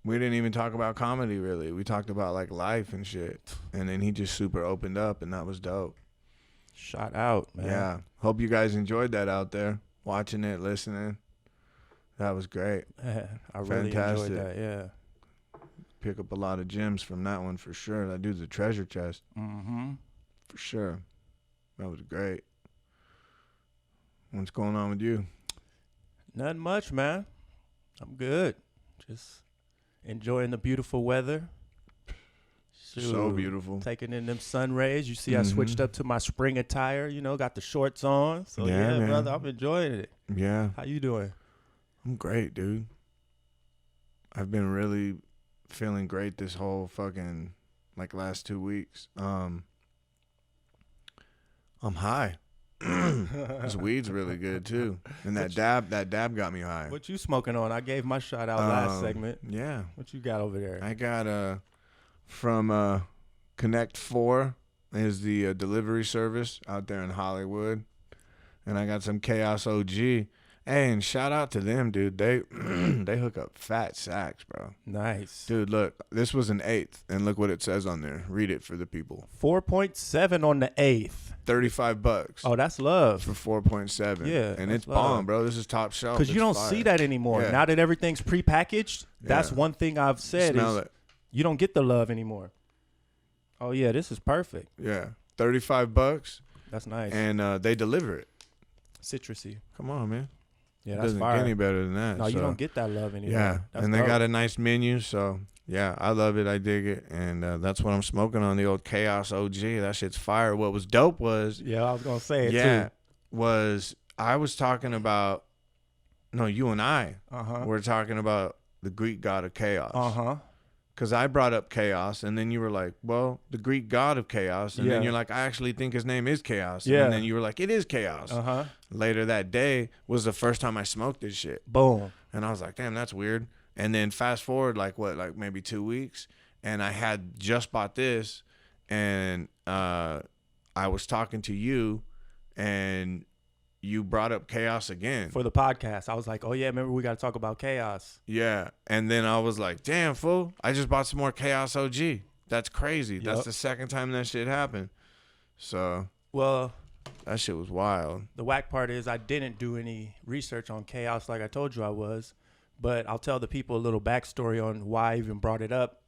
We didn't even talk about comedy, really. We talked about, like, life and shit. And then he just super opened up, and that was dope. Shot out, man. Yeah. Hope you guys enjoyed that out there, watching it, listening. That was great. I really Fantastic. enjoyed that, yeah. Pick up a lot of gems from that one for sure. That dude's a treasure chest. Mm-hmm. For sure. That was great. What's going on with you? Nothing much, man. I'm good. Just enjoying the beautiful weather. So beautiful. Taking in them sun rays. You see, I switched up to my spring attire. You know, got the shorts on. So yeah, brother, I'm enjoying it. Yeah. How you doing? I'm great, dude. I've been really feeling great this whole fucking last 2 weeks. I'm high. This weed's really good too, and that dab got me high. What you smoking on? I gave my shot out last segment. Yeah. What you got over there? I got from Connect 4 is the delivery service out there in Hollywood, and I got some Chaos OG. Hey, and shout out to them, dude. They they hook up fat sacks, bro. Nice. Dude, look, this was an 8th, and look what it says on there. Read it for the people. 4.7 on the 8th. $35. Oh, that's love. For 4.7. Yeah, and that's it's bomb, love. bro. This is top shelf. Because you don't fire. see that anymore. Yeah. Now that everything's prepackaged, that's one thing I've said Smell is it. you don't get the love anymore. Oh, yeah, this is perfect. Yeah, $35. That's nice. And they deliver it. Citrusy. Come on, man. Yeah, It that's doesn't fire. get any better than that. No, you so. don't get that love anymore. Yeah, That's and they dope. got a nice menu, so yeah, I love it. I dig it, and that's what I'm smoking on, the old Chaos OG. That shit's fire. What was dope was, Yeah, I was going to say it yeah, too. was I was talking about, no, you and I Uh-huh. were talking about the Greek god of chaos. Uh-huh. Because I brought up chaos, and then you were like, well, the Greek god of chaos. And then Yeah. you're like, I actually think his name is chaos. Yeah. And then you were like, it is chaos. Uh-huh. Later that day was the first time I smoked this shit. Boom. And I was like, damn, that's weird. And then fast forward, like maybe 2 weeks, and I had just bought this, and I was talking to you, and you brought up chaos again. For the podcast, I was like, oh, yeah, remember we got to talk about chaos. Yeah. And then I was like, damn, fool, I just bought some more Chaos OG. That's crazy. Yep. That's the second time that shit happened. So Well, that shit was wild. the whack part is I didn't do any research on chaos like I told you I was, but I'll tell the people a little backstory on why I even brought it up.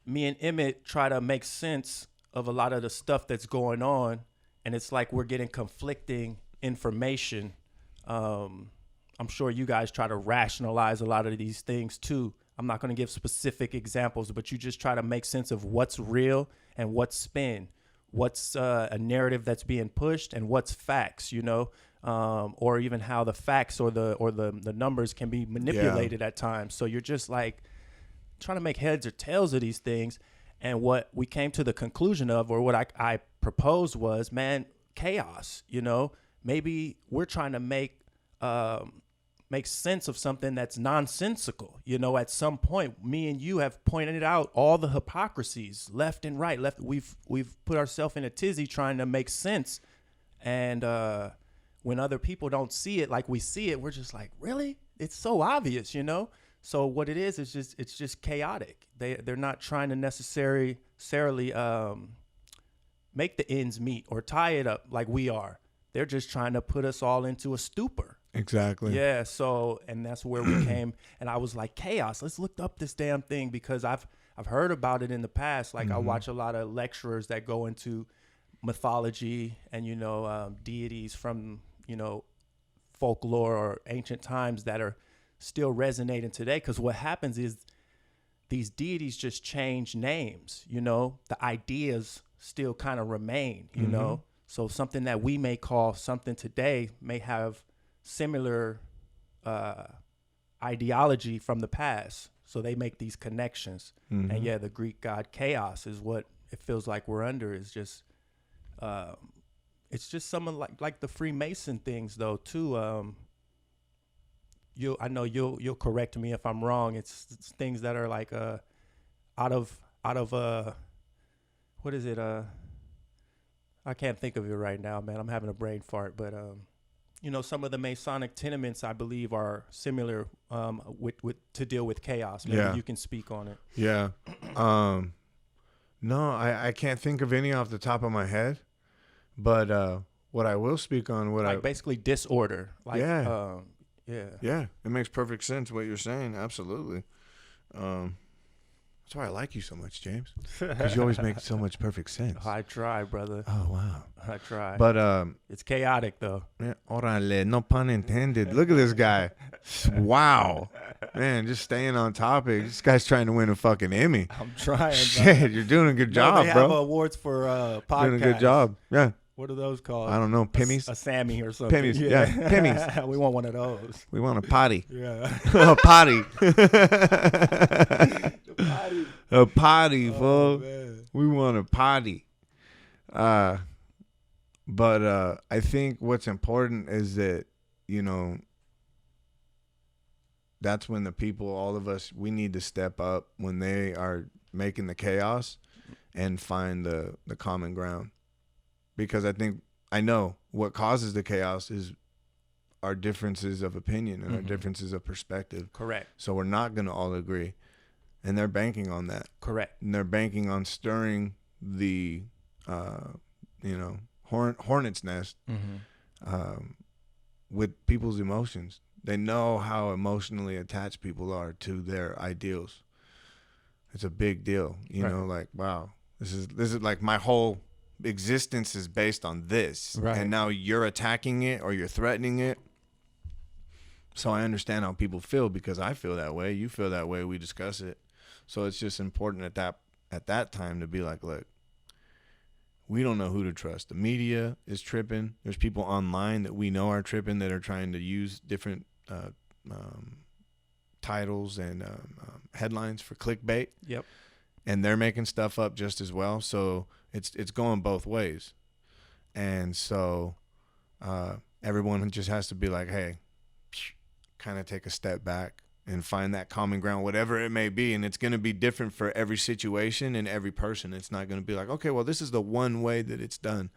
Me and Emmet try to make sense of a lot of the stuff that's going on, and it's like we're getting conflicting information. I'm sure you guys try to rationalize a lot of these things too. I'm not going to give specific examples, but you just try to make sense of what's real and what's spin, what's a narrative that's being pushed, and what's facts, you know, or even how the facts or the numbers can be manipulated at times. So you're just like trying to make heads or tails of these things. And what we came to the conclusion of, or what I proposed was, man, chaos, you know. Maybe we're trying to make sense of something that's nonsensical. You know, at some point, me and you have pointed out all the hypocrisies left and right. We've put ourselves in a tizzy trying to make sense. And when other people don't see it like we see it, we're just like, really? It's so obvious, you know? So what it is it's just chaotic. They're not trying to necessarily make the ends meet or tie it up like we are. They're just trying to put us all into a stupor. Exactly. Yeah, so, and that's where we came, and I was like, chaos, let's look up this damn thing, because I've heard about it in the past. Like, I watch a lot of lecturers that go into mythology and, you know, deities from, you know, folklore or ancient times that are still resonating today, because what happens is these deities just change names, you know, the ideas still kind of remain, you know. So something that we may call something today may have similar ideology from the past. So they make these connections. And yeah, the Greek god chaos is what it feels like we're under. Is just it's just some like the Freemason things though too. I know you'll correct me if I'm wrong. It's things that are like out of what is it? I can't think of it right now, man. I'm having a brain fart, but you know, some of the Masonic tenements, I believe, are similar with to deal with chaos. Maybe you can speak on it. Yeah. No, I can't think of any off the top of my head, but what I will speak on, Basically disorder. Like, yeah. Yeah, it makes perfect sense what you're saying. Absolutely. That's why I like you so much, James, because you always make so much perfect sense. I try, brother. Oh wow. I try. But it's chaotic though. yeah, orale, no pun intended. Look at this guy. Wow. Man, just staying on topic. This guy's trying to win a fucking Emmy. I'm trying. Shit, you're doing a good job, they bro. have awards for podcasts. Doing a good job. Yeah. What are those called? I don't know. Pimmies? A Sammy or something. Pimmies. Yeah. Pimmies. We want one of those. We want a potty. Yeah. A potty. Potty. A potty, Oh, fool. man. We want a potty. But I think what's important is that, you know, that's when the people, all of us, we need to step up when they are making the chaos and find the common ground. Because I know what causes the chaos is our differences of opinion and our differences of perspective. Correct. So we're not going to all agree. And they're banking on that. Correct. And they're banking on stirring the, hornet's nest with people's emotions. They know how emotionally attached people are to their ideals. It's a big deal, you know. Like, wow, this is like my whole existence is based on this, right. And now you're attacking it or you're threatening it. So I understand how people feel because I feel that way. You feel that way. We discuss it. So it's just important at that time to be like, look, we don't know who to trust. The media is tripping. There's people online that we know are tripping that are trying to use different titles and headlines for clickbait. Yep. And they're making stuff up just as well. So it's going both ways. And so everyone just has to be like, hey, kind of take a step back and find that common ground, whatever it may be. And it's going to be different for every situation and every person. It's not going to be like, okay, well, this is the one way that it's done.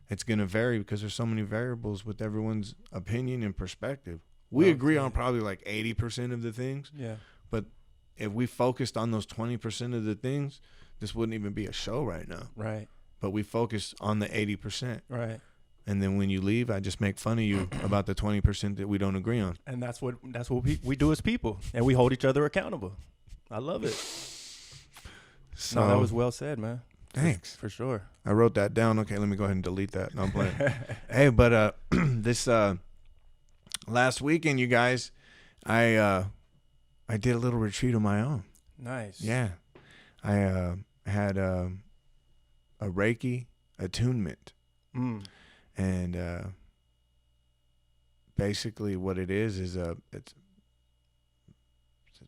It's going to vary because there's so many variables with everyone's opinion and perspective. We agree on probably like 80% of the things. Yeah. But if we focused on those 20% of the things, this wouldn't even be a show right now. Right. But we focus on the 80%. Right. And then when you leave, I just make fun of you about the 20% that we don't agree on. And that's what we do as people, and we hold each other accountable. I love it. So No, that was well said, man. Thanks. For sure. I wrote that down. Okay, let me go ahead and delete that. No, I'm playing. Hey, but this last weekend, you guys, I did a little retreat of my own. Nice. Yeah. I had a Reiki attunement. And basically what it is it's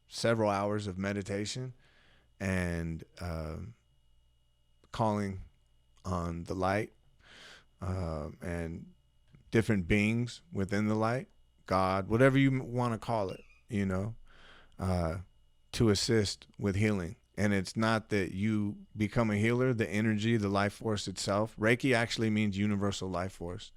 several hours of meditation and calling on the light and different beings within the light, God, whatever you want to call it, you know, to assist with healing. And it's not that you become a healer, the energy, the life force itself. Reiki actually means universal life force.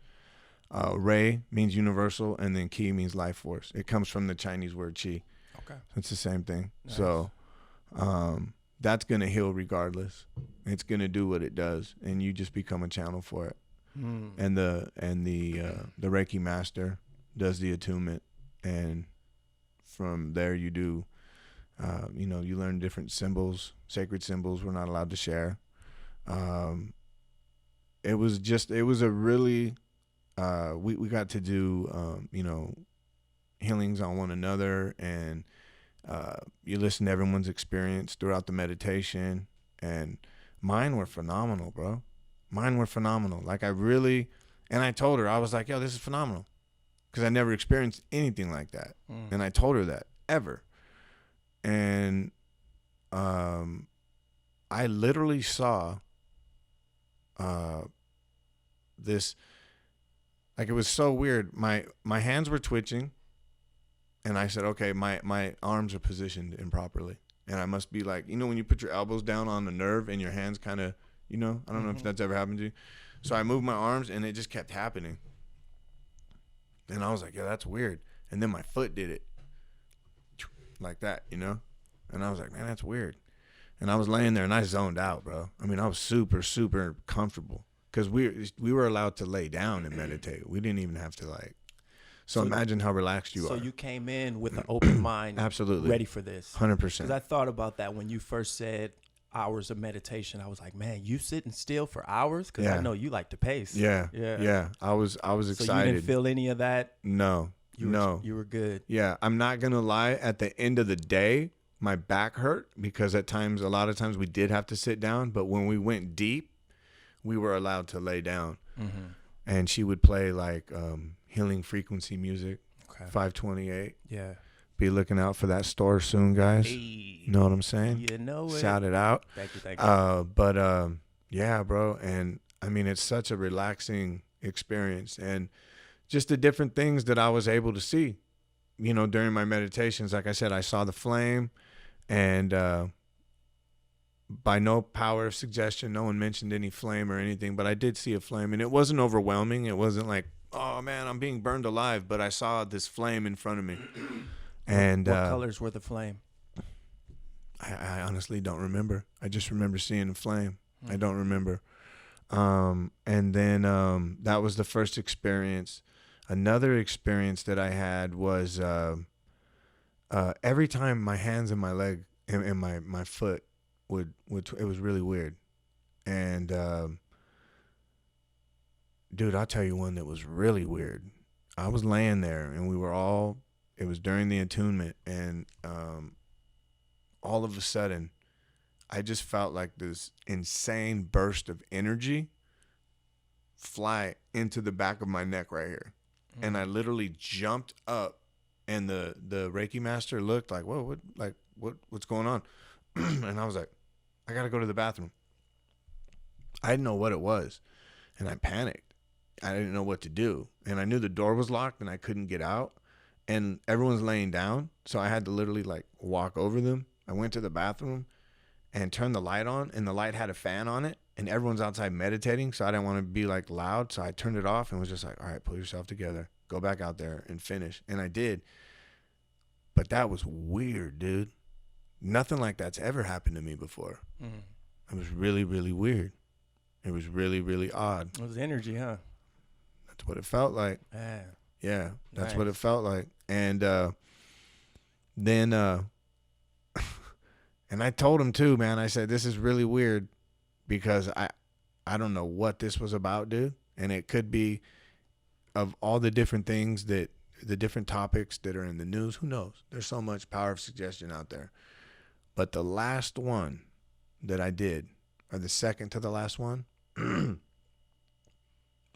Rei means universal, and then Ki means life force. It comes from the Chinese word Qi. Okay. It's the same thing. Nice. So that's going to heal regardless. It's going to do what it does, and you just become a channel for it. And the Reiki master does the attunement, and from there you do you learn different symbols, sacred symbols we're not allowed to share. It was a really, we got to do, healings on one another, and you listen to everyone's experience throughout the meditation, and mine were phenomenal, bro. Mine were phenomenal. Like and I told her, I was like, yo, this is phenomenal. Because I never experienced anything like that. And I told her that, ever. And I literally saw this, like, it was so weird. My hands were twitching, and I said, okay, my arms are positioned improperly. And I must be like, when you put your elbows down on the nerve and your hands kind of, I don't know if that's ever happened to you. So I moved my arms, and it just kept happening. And I was like, yeah, that's weird. And then my foot did it. Like that, and I was like, man, that's weird. And I was laying there and I zoned out, bro. I mean, I was super, super comfortable because we were allowed to lay down and meditate. We didn't even have to So imagine how relaxed you are. So you came in with an open mind, absolutely ready for this. 100%. Because I thought about that when you first said hours of meditation. I was like, man, you sitting still for hours? Because I know you like to pace. Yeah. I was excited. So you didn't feel any of that? No. You were good. Yeah, I'm not gonna lie. At the end of the day, my back hurt because a lot of times we did have to sit down. But when we went deep, we were allowed to lay down. Mm-hmm. And she would play like healing frequency music, 528. Yeah. Be looking out for that store soon, guys. Hey, you know what I'm saying? You know it. Shout it out. Thank you. But yeah, bro. And I mean, it's such a relaxing experience. And just the different things that I was able to see, during my meditations. Like I said, I saw the flame, and by no power of suggestion, no one mentioned any flame or anything, but I did see a flame, and it wasn't overwhelming. It wasn't like, oh man, I'm being burned alive, but I saw this flame in front of me. And what colors were the flame? I honestly don't remember. I just remember seeing a flame. I don't remember. And then that was the first experience. Another experience that I had was every time my hands and my leg and my foot would it was really weird. And dude, I'll tell you one that was really weird. I was laying there, and it was during the attunement, and all of a sudden I just felt like this insane burst of energy fly into the back of my neck right here. And I literally jumped up, and the Reiki master looked like, whoa, what's going on? And I was like, I got to go to the bathroom. I didn't know what it was, and I panicked. I didn't know what to do. And I knew the door was locked and I couldn't get out, and everyone's laying down. So I had to literally like walk over them. I went to the bathroom and turned the light on, and the light had a fan on it, and everyone's outside meditating. So I didn't want to be like loud. So I turned it off and was just like, all right, pull yourself together, go back out there and finish. And I did. But that was weird, dude. Nothing like that's ever happened to me before. It was really, really weird. It was really, really odd. It was energy, huh? That's what it felt like. Yeah, that's what it felt like. And then, and I told him too, man. I said, this is really weird because I don't know what this was about, dude. And it could be of all the different things the different topics that are in the news. Who knows? There's so much power of suggestion out there. But the last one that I did, or the second to the last one,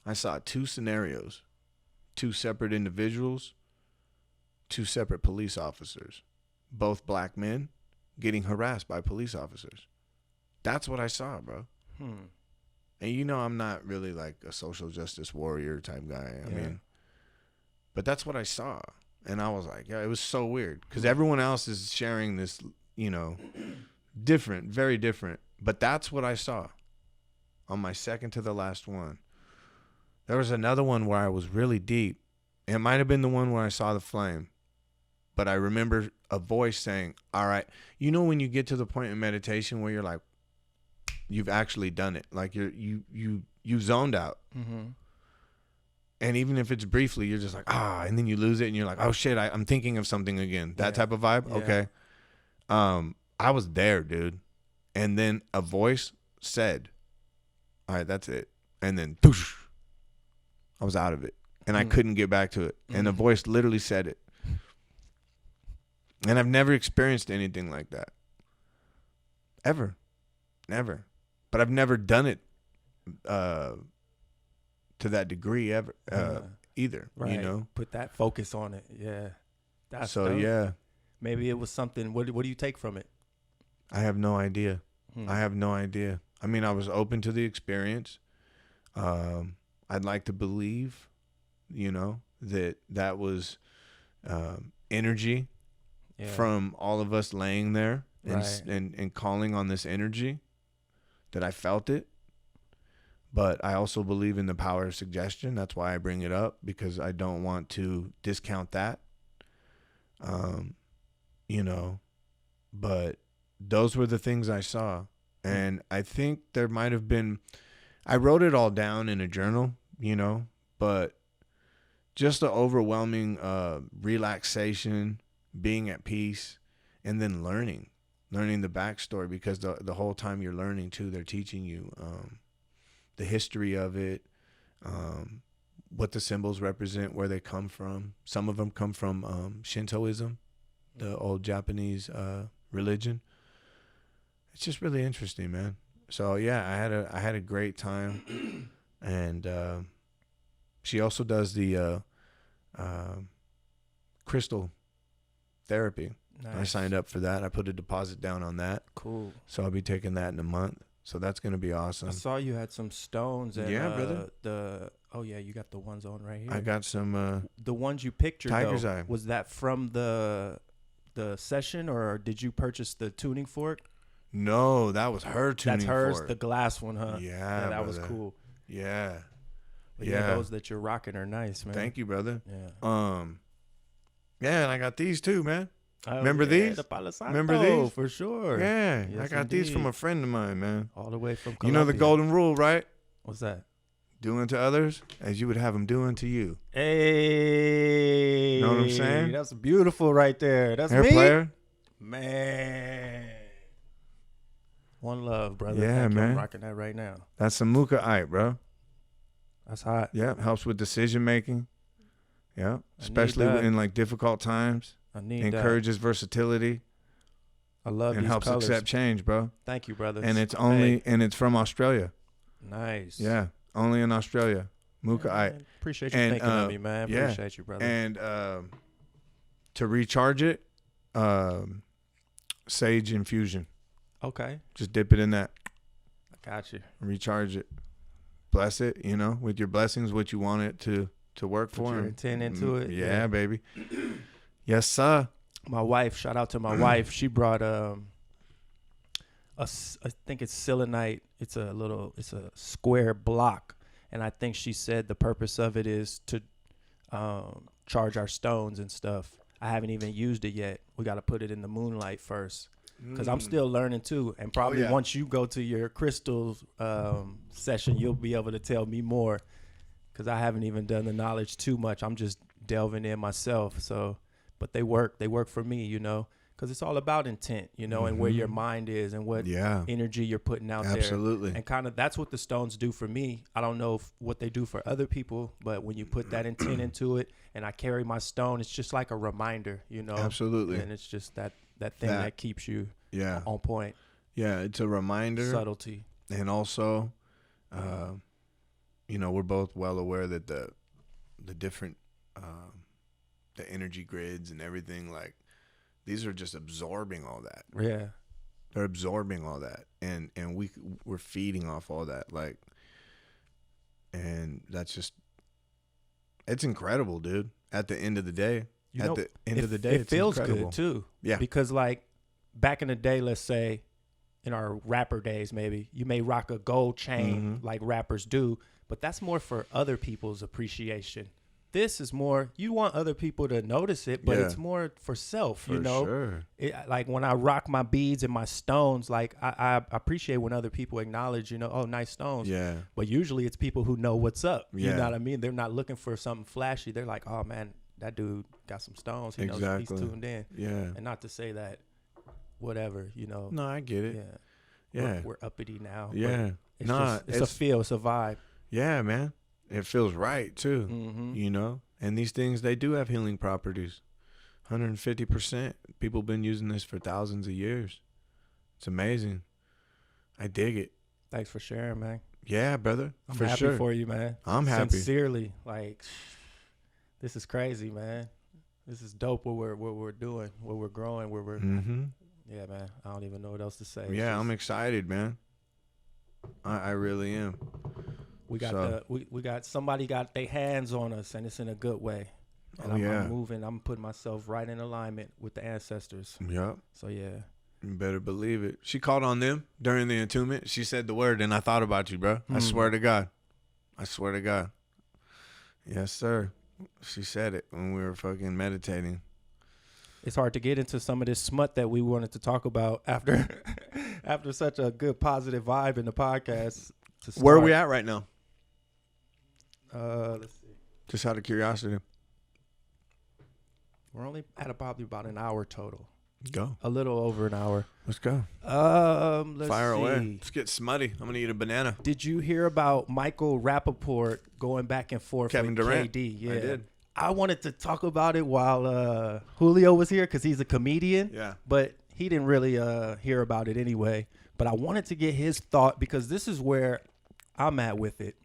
I saw two scenarios, two separate individuals, two separate police officers, both black men getting harassed by police officers. That's what I saw, bro. And I'm not really like a social justice warrior type guy. I mean, but that's what I saw. And I was like, yeah, it was so weird because everyone else is sharing this, different, very different. But that's what I saw on my second to the last one. There was another one where I was really deep. It might have been the one where I saw the flame. But I remember a voice saying, all right, when you get to the point in meditation where you're like, you've actually done it. Like you zoned out. And even if it's briefly, you're just like, and then you lose it and you're like, oh shit, I'm thinking of something again. That type of vibe. Okay. I was there, dude. And then a voice said, all right, that's it. And then poosh, I was out of it. And I couldn't get back to it. And the voice literally said it. And I've never experienced anything like that. Ever. Never. But I've never done it to that degree ever either. Right. Put that focus on it. Yeah. That's so dope. Yeah. Maybe it was something. What do you take from it? I have no idea. I have no idea. I mean, I was open to the experience. I'd like to believe, that was energy from all of us laying there and calling on this energy, that I felt it. But I also believe in the power of suggestion. That's why I bring it up, because I don't want to discount that. But those were the things I saw. And I think there might have been, I wrote it all down in a journal, but just the overwhelming relaxation, being at peace, and then learning the backstory, because the whole time you're learning too, they're teaching you the history of it, what the symbols represent, where they come from. Some of them come from Shintoism, the old Japanese religion. It's just really interesting, man. So yeah, I had a great time, and she also does the crystal therapy. Nice. I signed up for that. I put a deposit down on that. Cool. So I'll be taking that in a month. So that's gonna be awesome. I saw you had some stones. And, Yeah, brother. You got the ones on right here. I got some the ones you pictured. Tiger's though, eye. Was that from the session, or did you purchase the tuning fork? No, that was her tuning That's hers, fork. the glass one, huh? Yeah, that was brother. cool. Yeah. But Yeah. those that you're rocking are nice, man. Thank you, brother. Yeah. Yeah, and I got these too, man. Oh, Remember yeah, these? The Palo Santo, Remember these? For sure. Yeah, Yes, I got these from indeed. a friend of mine, man. All the way from You know the Colombia. golden rule, right? What's that? Do unto others as you would have them do unto you. Hey. Know what I'm saying? That's beautiful right there. That's Air me. player? Man. One love, brother. Yeah, Thank you. man. I'm rocking that right now. That's some Muka-ite, bro. That's hot. Yeah, helps with decision making. Yeah, need especially that. in like difficult times. I need Encourages versatility that. I love and these helps colors. accept change, bro. Thank you, brother. And it's only Hey, it's from Australia. nice. Yeah, only in Australia. Yeah, Muka-ite. man. Appreciate you And, thinking of me, man. yeah. Appreciate you, brother. And to recharge it, sage infusion. Okay. Just dip it in that, I got you. recharge it, bless it. You know, with your blessings, what you want it to work Put for. your and- intent into it. Yeah, baby. Yes, sir. My wife, shout out to my wife. She brought I think it's selenite. It's a square block, and I think she said the purpose of it is to charge our stones and stuff. I haven't even used it yet. We got to put it in the moonlight first, because I'm still learning too. And probably yeah. once you go to your crystals session, you'll be able to tell me more, because I haven't even done the knowledge too much. I'm just delving in myself. So, but they work for me, you know, because it's all about intent, you know, and where your mind is and what Yeah, energy you're putting out absolutely. there. And kind of that's what the stones do for me. I don't know what they do for other people, but when you put that intent into it, and I carry my stone, it's just like a reminder, you know. Absolutely. And it's just that thing that keeps you Yeah. on point. Yeah, it's a reminder. Subtlety. And also, you know, we're both well aware that the different the energy grids and everything, like, these are just absorbing all that. Yeah. They're absorbing all that, and we're feeding off all that, like, and that's just, it's incredible, dude. At the end of the day, It it's feels incredible. good too. Yeah. Because like back in the day, let's say in our rapper days, maybe you may rock a gold chain like rappers do, but that's more for other people's appreciation. This is more, you want other people to notice it, but Yeah. it's more for self, For you know? sure. Like when I rock my beads and my stones, like I appreciate when other people acknowledge, you know, oh, nice stones. Yeah. But usually it's people who know what's up. You Yeah. know what I mean? They're not looking for something flashy. They're like, oh man, that dude got some stones. He knows Exactly. he's tuned in. Yeah. And not to say that, whatever, you know. No, I get it. Yeah. Yeah. We're uppity now. but Yeah. It's Nah, just, it's a feel. It's a vibe. Yeah, man. It feels right too. Mm-hmm. You know, and these things, they do have healing properties. 150%. People been using this for thousands of years. It's amazing. I dig it. Thanks for sharing, man. Yeah, brother. I'm for happy sure. for you, man. I'm happy. Sincerely, like, this is crazy, man. This is dope. What we're doing, what we're growing, where we're. Mm-hmm. Yeah, man. I don't even know what else to say. Yeah, I'm excited, man. I really am. We got So- we got somebody got their hands on us, and it's in a good way. And Oh, yeah. I'm moving. I'm putting myself right in alignment with the ancestors. Yep. So yeah. You better believe it. She called on them during the attunement. She said the word, and I thought about you, bro. I swear to God. I swear to God. Yes, sir. She said it when we were fucking meditating. It's hard to get into some of this smut that we wanted to talk about after after such a good positive vibe in the podcast. Where are we at right now? Let's see. Just out of curiosity. We're only at probably about an hour total. Go. A little over an hour. Let's go. Let's Fire see. away. Let's get smutty. I'm gonna eat a banana. Did you hear about Michael Rappaport going back and forth Kevin with Durant? KD? Yeah. I did. I wanted to talk about it while Julio was here because he's a comedian. Yeah. But he didn't really hear about it anyway. But I wanted to get his thought because this is where I'm at with it.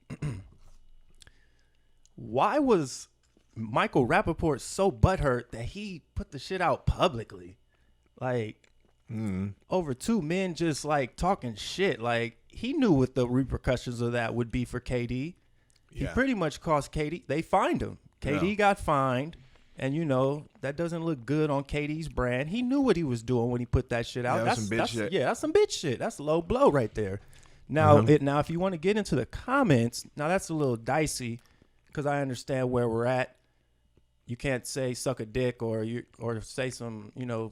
Why was Michael Rappaport so butthurt that he put the shit out publicly? Like, over two men just, like, talking shit. Like, he knew what the repercussions of that would be for KD. He pretty much cost KD. They fined him. KD got fined. And, you know, that doesn't look good on KD's brand. He knew what he was doing when he put that shit out. Yeah, That's some bitch shit. Yeah, that's some bitch shit. That's a low blow right there. Now, now if you want to get into the comments, now that's a little dicey because I understand where we're at. You can't say suck a dick or say some, you know,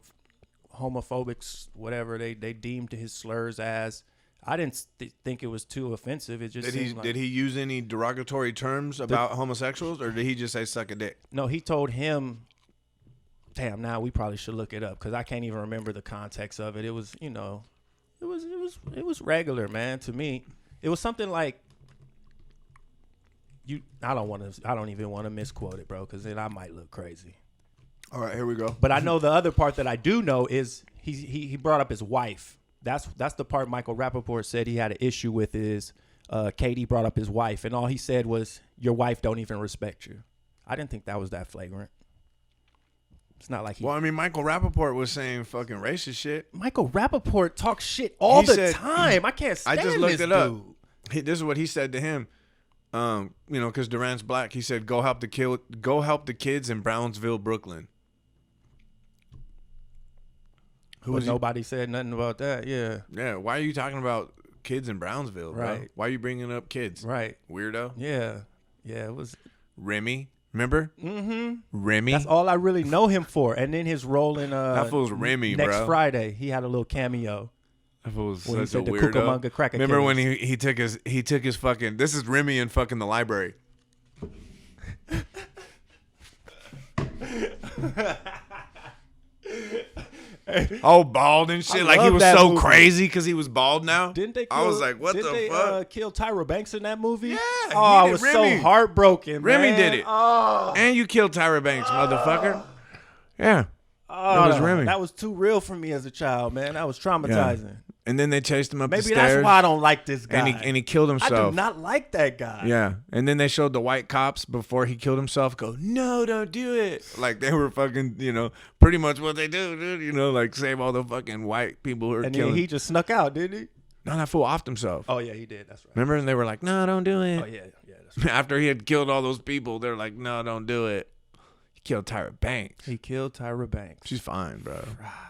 homophobics, whatever they deemed his slurs as. I didn't think it was too offensive. It just Did he use any derogatory terms about homosexuals, or did he just say suck a dick? No, he told him. Damn, now we probably should look it up because I can't even remember the context of it. It was, you know, it was regular, man. To me, it was something like I don't even want to misquote it, bro, because then I might look crazy. All right, here we go. But I know the other part that I do know is he brought up his wife. That's the part Michael Rappaport said he had an issue with is KD brought up his wife, and all he said was, your wife don't even respect you. I didn't think that was that flagrant. It's not like Well, I mean, Michael Rappaport was saying fucking racist shit. Michael Rappaport talks shit all the time. I can't stand I just looked this it up. dude. This is what he said to him. You know, because Durant's black. He said, go help the kids in Brownsville, Brooklyn. Nobody said nothing about that. Yeah. Yeah. Why are you talking about kids in Brownsville, bro? Right. Why are you bringing up kids? Right. Weirdo. Yeah. Yeah. It was Remy. Remember? Mm-hmm. Remy. That's all I really know him for. And then his role in that fool's Remy, next bro. Friday, he had a little cameo. That fool's When he such a said the weirdo. Cucamonga cracker Remember killers. when he took his fucking, this is Remy in fucking the library. Oh, bald and shit. I Like he love was that so movie. crazy because he was bald now. Didn't they? I was like, what the fuck? Kill Tyra Banks in that movie? Yeah, Oh, he I did. was Remy. so heartbroken. Remy man. did it. Oh, And you killed Tyra Banks, motherfucker. Yeah. oh, It was Remy. That was too real for me as a child, man. That was traumatizing. And then they chased him up the Maybe stairs. that's why I don't like this guy. and he killed I himself. do not like that guy. Yeah. And then they showed the white cops before he killed himself go, no, don't do it. Like they were fucking, you know, pretty much what they do, dude. You know, like save all the fucking white people who are And killing. then he just snuck out, didn't he? No, that fool offed himself. Oh yeah, he did. That's right. Remember? And they were like, no, don't do it. Oh yeah, that's right. After he had killed all those people, they're like, no, don't do it. He killed Tyra Banks. He killed Tyra Banks. She's fine, bro.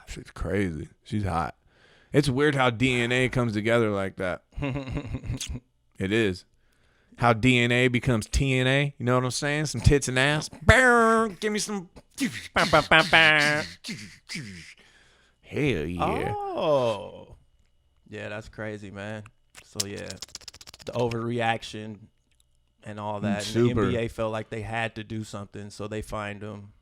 She's crazy. She's hot. It's weird how DNA comes together like that. It is. How DNA becomes TNA. You know what I'm saying? Some tits and ass. Give me some. Hell yeah. Oh. Yeah, that's crazy, man. So yeah, the overreaction and all that. And Super. the NBA felt like they had to do something, so they fined him.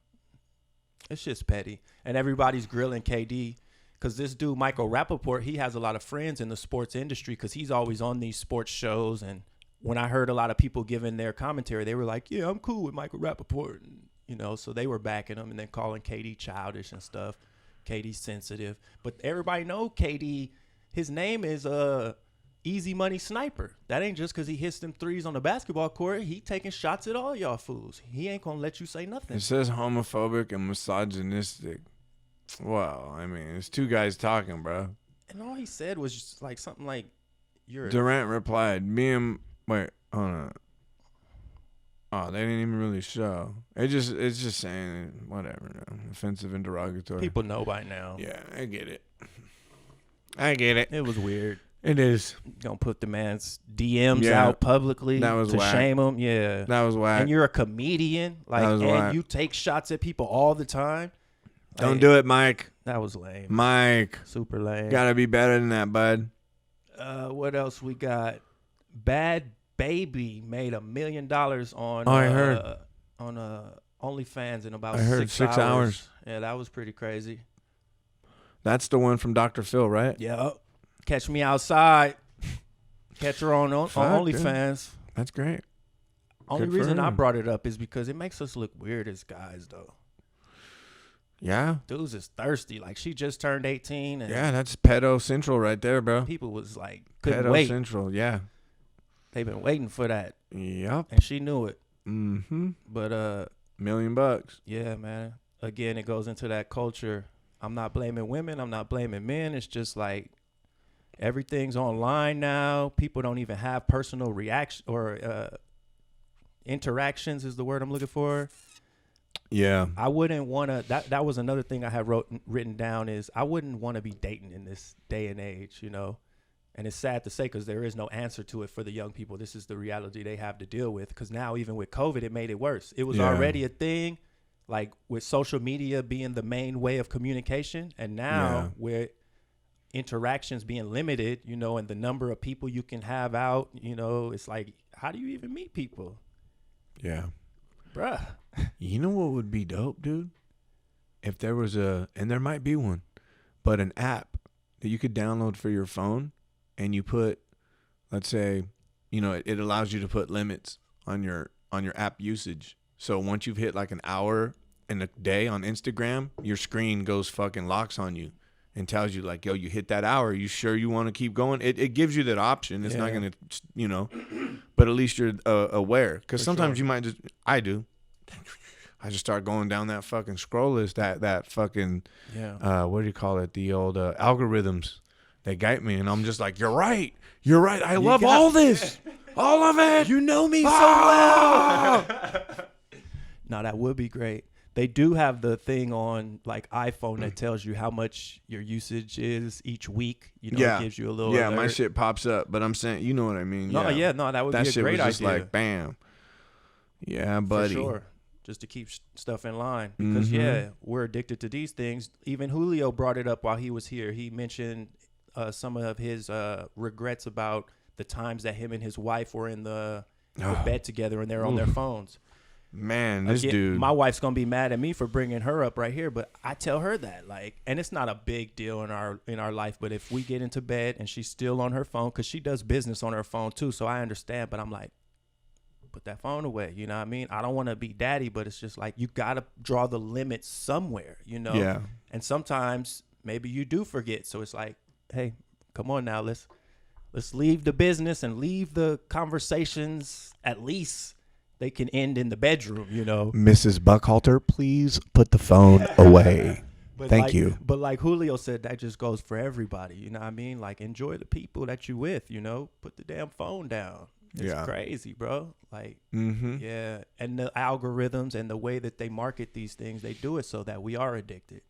It's just petty. And everybody's grilling KD. Because this dude, Michael Rappaport, he has a lot of friends in the sports industry because he's always on these sports shows. And when I heard a lot of people giving their commentary, they were like, yeah, I'm cool with Michael Rappaport. And, you know, so they were backing him and then calling KD childish and stuff. KD sensitive. But everybody know KD, his name is Easy Money Sniper. That ain't just because he hits them threes on the basketball court. He taking shots at all y'all fools. He ain't going to let you say nothing. It says homophobic and misogynistic. Well, I mean, it's two guys talking, bro. And all he said was just like something like, "You're." Durant replied, wait, hold on. Oh, they didn't even really show. It's just saying whatever, no. Offensive and derogatory. People know by now. Yeah, I get it. I get it. It was weird. It is. Gonna put the man's DMs Yeah, out publicly that was to whack. shame him. Yeah, That was whack. and you're a comedian, like, That was and whack. you take shots at people all the time. Don't Like, do it, Mike. That was lame. Mike. Super lame. Gotta be better than that, bud. What else we got? Bad Baby made $1 million on. Oh, I heard. On OnlyFans in about I heard 6 hours. Yeah, that was pretty crazy. That's the one from Dr. Phil, right? Yeah. Catch me outside. Catch her on OnlyFans. That's great. Only Good for reason I him. brought it up is because it makes us look weird as guys, though. Yeah. Dudes is thirsty. Like, she just turned 18. And Yeah, that's pedo central right there, bro. people was like, couldn't Pedo wait. central, yeah. They've been waiting for that. Yep. And she knew it. Mm-hmm. But, $1 million. yeah, man. Again, it goes into that culture. I'm not blaming women. I'm not blaming men. It's just like everything's online now. People don't even have personal reaction or interactions is the word I'm looking for. Yeah. I wouldn't want to. That was another thing I had written down is I wouldn't want to be dating in this day and age, you know. And it's sad to say because there is no answer to it for the young people. This is the reality they have to deal with. Because now, even with COVID, it made it worse. It was already a thing, like with social media being the main way of communication. And now, with interactions being limited, you know, and the number of people you can have out, you know, it's like, how do you even meet people? Yeah. Bruh. You know what would be dope, dude? If there was and there might be one, but an app that you could download for your phone and you put, let's say, you know, it allows you to put limits on your app usage. So once you've hit like an hour in a day on Instagram, your screen goes fucking locks on you and tells you like, yo, you hit that hour. You sure you want to keep going? It gives you that option. It's not going to, you know, but at least you're aware. Because sometimes you might just, I do. I just start going down that fucking scroll list, that fucking, what do you call it? The old algorithms. They guide me, and I'm just like, you're right. I love all this. All of it. You know me so well. No, that would be great. They do have the thing on like iPhone that tells you how much your usage is each week. You know, it gives you a little alert. My shit pops up, but I'm saying, you know what I mean? No, that would be a shit great was just idea. like, bam. Yeah, buddy. For sure. Just to keep stuff in line. Because, we're addicted to these things. Even Julio brought it up while he was here. He mentioned some of his regrets about the times that him and his wife were in the bed together and they're on their phones. Man, this dude. My wife's going to be mad at me for bringing her up right here, but I tell her that. Like, and it's not a big deal in our life, but if we get into bed and she's still on her phone, because she does business on her phone too, so I understand, but I'm like, put that phone away. You know what I mean? I don't want to be daddy, but it's just like you got to draw the limit somewhere, you know? Yeah. And sometimes maybe you do forget. So it's like, hey, come on now. Let's leave the business and leave the conversations. At least they can end in the bedroom, you know? Mrs. Buckhalter, please put the phone away. Thank you. But like Julio said, that just goes for everybody. You know what I mean? Like, enjoy the people that you with, you know? Put the damn phone down. It's crazy, bro. Like, yeah. And the algorithms and the way that they market these things, they do it so that we are addicted.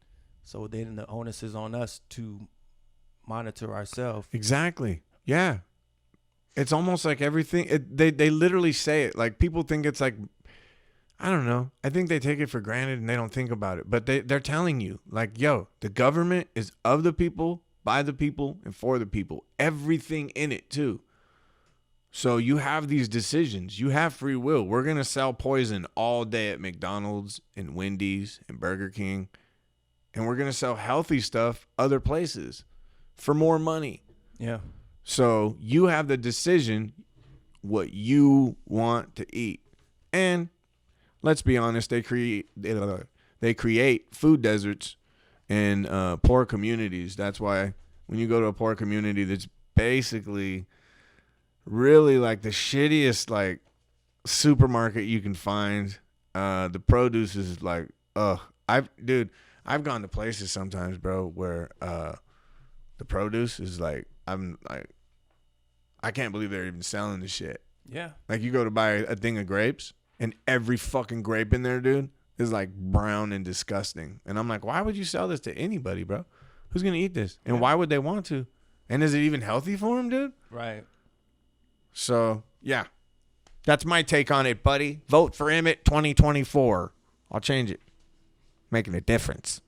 So then the onus is on us to monitor ourselves. Exactly. Yeah. It's almost like everything. They literally say it. Like, people think it's like, I don't know. I think they take it for granted and they don't think about it. But they're telling you, like, yo, the government is of the people, by the people, and for the people. Everything in it, too. So you have these decisions. You have free will. We're going to sell poison all day at McDonald's and Wendy's and Burger King. And we're going to sell healthy stuff other places for more money. Yeah. So you have the decision what you want to eat. And let's be honest, they create food deserts in poor communities. That's why when you go to a poor community that's basically really like the shittiest like supermarket you can find, the produce is like, I've gone to places sometimes, bro, where the produce is like, I can't believe they're even selling this shit. Yeah. Like, you go to buy a thing of grapes and every fucking grape in there, dude, is like brown and disgusting. And I'm like, why would you sell this to anybody, bro? Who's going to eat this? And why would they want to? And is it even healthy for them, dude? Right. So, yeah. That's my take on it, buddy. Vote for Emmet 2024. I'll change it. Making a difference.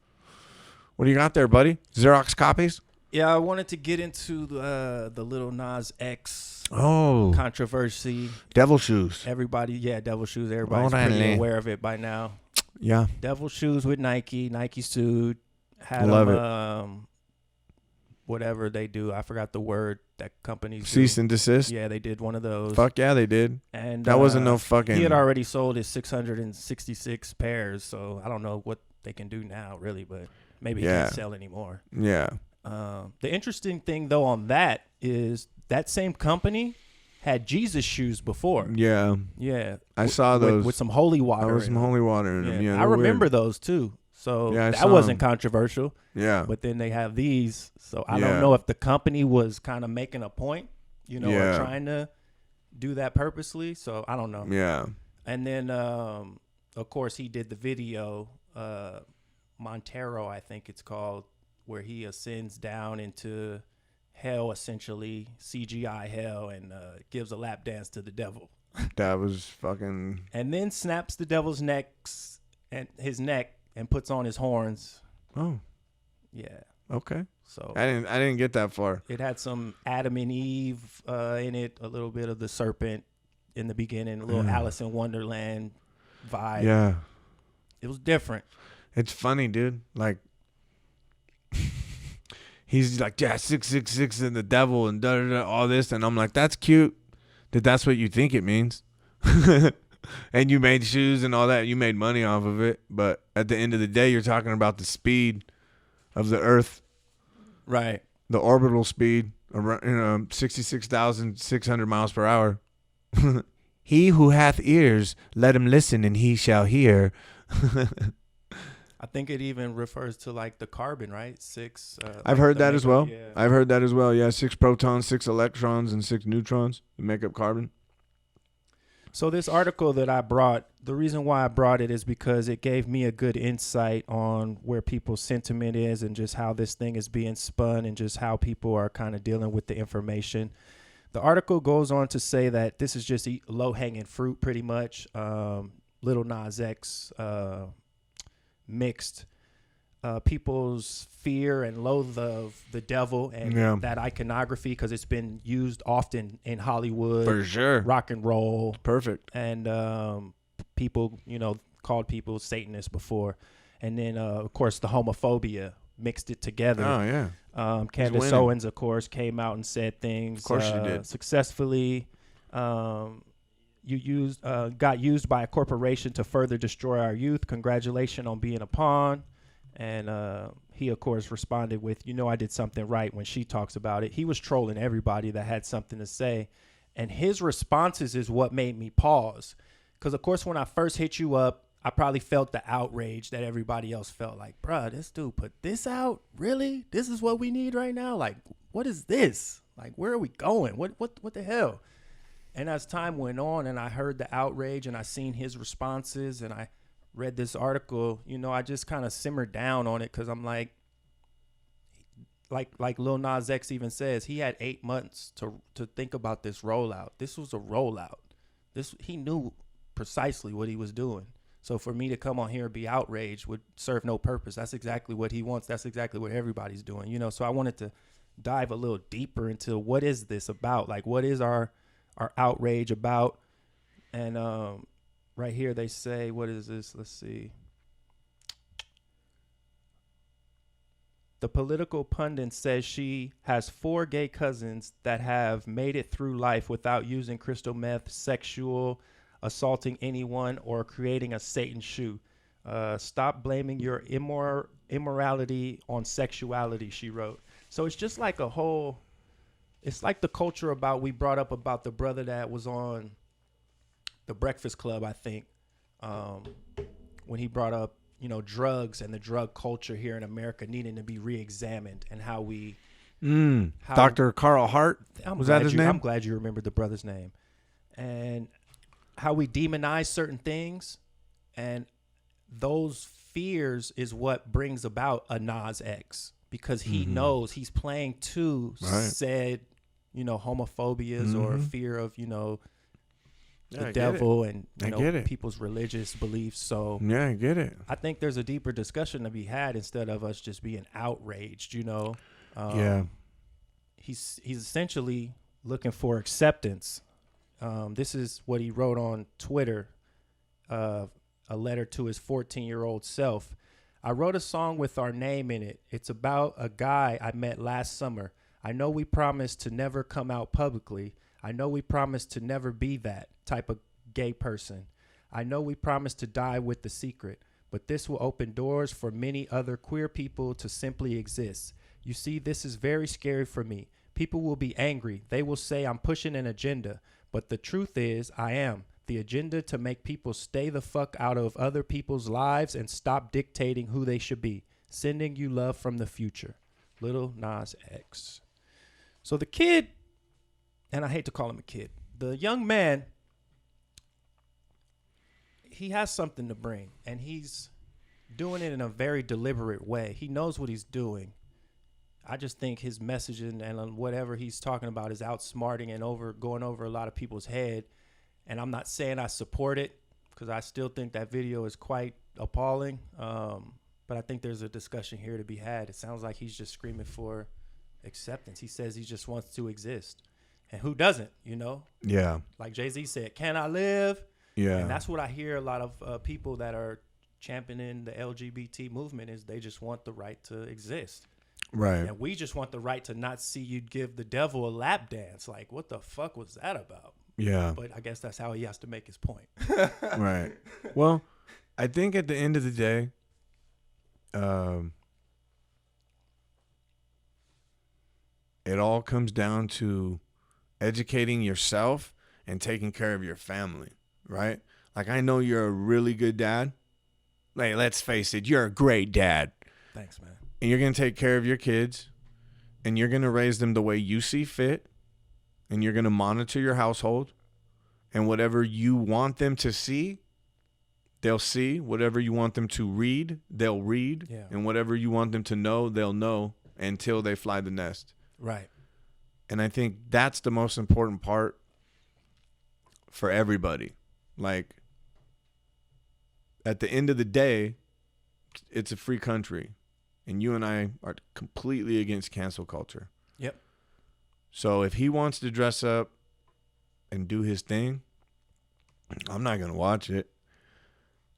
What do you got there, buddy? Xerox copies? Yeah, I wanted to get into the Lil Nas X controversy. Devil shoes. Everybody, Devil shoes. Everybody's pretty aware of it by now. Yeah. Devil shoes with Nike. Nike sued. Had Love him whatever they do. I forgot the word that companies Cease do. and desist. Yeah, they did one of those. Fuck yeah, they did. And that wasn't no fucking. He had already sold his 666 pairs, so I don't know what they can do now, really, but maybe he can't sell anymore. Yeah. The interesting thing though on that is that same company had Jesus shoes before. Yeah. Yeah. I saw those with some holy water. There was some holy water in them. Yeah, I remember those too. So that wasn't controversial. Yeah. But then they have these. So I don't know if the company was kind of making a point, you know, or trying to do that purposely. So I don't know. Yeah. And then, of course, he did the video, Montero, I think it's called, where he ascends down into hell, essentially, CGI hell, and gives a lap dance to the devil. That was fucking. And then snaps the devil's his neck and puts on his horns. Oh. Yeah. Okay. So I didn't get that far. It had some Adam and Eve in it, a little bit of the serpent in the beginning, a little Alice in Wonderland vibe. Yeah. It was different. It's funny, dude. Like, he's like, yeah, 666 and the devil and da da da, all this, and I'm like, that's cute. That's what you think it means. And you made shoes and all that. You made money off of it. But at the end of the day, you're talking about the speed of the Earth. Right. The orbital speed, around 66,600 miles per hour. He who hath ears, let him listen, and he shall hear. I think it even refers to like the carbon, right? Six. I've heard that as well. Yeah. I've heard that as well. Yeah, 6 protons, 6 electrons, and 6 neutrons to make up carbon. So this article that I brought, the reason why I brought it is because it gave me a good insight on where people's sentiment is and just how this thing is being spun and just how people are kind of dealing with the information. The article goes on to say that this is just low-hanging fruit pretty much. Lil Nas X mixed people's fear and loathe of the devil and that iconography, because it's been used often in Hollywood, for sure, rock and roll, perfect, and people, you know, called people Satanists before, and then of course the homophobia mixed it together. Oh yeah. Candace Owens, of course, came out and said things. Of course she did. Successfully. You got used by a corporation to further destroy our youth. Congratulations on being a pawn. And he, of course, responded with, you know, I did something right when she talks about it. He was trolling everybody that had something to say. And his responses is what made me pause. Because, of course, when I first hit you up, I probably felt the outrage that everybody else felt. Like, bruh, this dude put this out? Really? This is what we need right now? Like, what is this? Like, where are we going? What the hell? And as time went on and I heard the outrage and I seen his responses and I read this article, you know, I just kind of simmered down on it because I'm like Lil Nas X even says, he had 8 months to think about this rollout. This was a rollout. He knew precisely what he was doing. So for me to come on here and be outraged would serve no purpose. That's exactly what he wants. That's exactly what everybody's doing, you know. So I wanted to dive a little deeper into what is this about? Like, what is our outrage about? And right here they say, what is this? Let's see. The political pundit says she has 4 gay cousins that have made it through life without using crystal meth, sexual, assaulting anyone, or creating a Satan shoe. Stop blaming your immorality on sexuality, she wrote. So it's just like it's like the culture about, we brought up about the brother that was on The Breakfast Club, I think, when he brought up, you know, drugs and the drug culture here in America needing to be re-examined, and how we... Dr. Carl Hart? Was that his name? I'm glad you remembered the brother's name. And how we demonize certain things, and those fears is what brings about a Nas X, because he knows he's playing to said, you know, homophobias or fear of, you know, the devil and, you know, people's religious beliefs. So yeah, I get it. I think there's a deeper discussion to be had instead of us just being outraged, you know. He's essentially looking for acceptance. This is what he wrote on Twitter, a letter to his 14-year-old self. I wrote a song with our name in it. It's about a guy I met last summer. I know we promised to never come out publicly. I know we promised to never be that type of gay person. I know we promised to die with the secret, but this will open doors for many other queer people to simply exist. You see, this is very scary for me. People will be angry. They will say I'm pushing an agenda, but the truth is I am. The agenda to make people stay the fuck out of other people's lives and stop dictating who they should be. Sending you love from the future. Lil Nas X. So the kid, and I hate to call him a kid, the young man, he has something to bring, and he's doing it in a very deliberate way. He knows what he's doing. I just think his messaging and whatever he's talking about is outsmarting and going over a lot of people's head. And I'm not saying I support it, because I still think that video is quite appalling. But I think there's a discussion here to be had. It sounds like he's just screaming for acceptance. He says he just wants to exist. And who doesn't, you know? Yeah. Like Jay-Z said, can I live? Yeah. And that's what I hear a lot of people that are championing the LGBT movement is they just want the right to exist. Right. And we just want the right to not see you give the devil a lap dance. Like, what the fuck was that about? Yeah. But I guess that's how he has to make his point. Right. Well, I think at the end of the day, it all comes down to educating yourself and taking care of your family, right? Like, I know you're a really good dad. Like, let's face it, you're a great dad. Thanks, man. And you're going to take care of your kids, and you're going to raise them the way you see fit, and you're going to monitor your household, and whatever you want them to see, they'll see. Whatever you want them to read, they'll read. Yeah. And whatever you want them to know, they'll know until they fly the nest. Right. And I think that's the most important part for everybody. Like, at the end of the day, it's a free country. And you and I are completely against cancel culture. Yep. So if he wants to dress up and do his thing, I'm not going to watch it.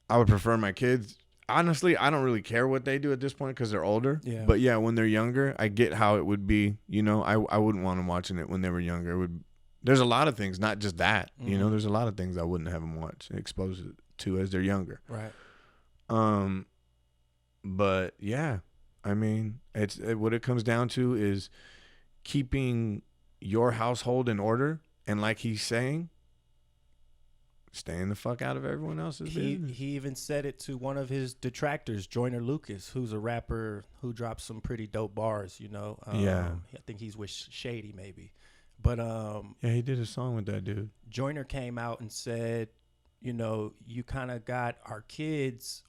I would prefer my kids. Honestly, I don't really care what they do at this point because they're older. Yeah. But yeah, when they're younger, I get how it would be. You know, I wouldn't want them watching it when they were younger. There's a lot of things, not just that. Mm-hmm. You know, there's a lot of things I wouldn't have them watch, expose it to as they're younger. Right. But yeah, I mean, what it comes down to is keeping your household in order, and like he's saying, staying the fuck out of everyone else's business. He even said it to one of his detractors, Joyner Lucas, who's a rapper who drops some pretty dope bars, you know. Yeah. I think he's with Shady maybe. But yeah, he did a song with that dude. Joyner came out and said, you know, you kind of got our kids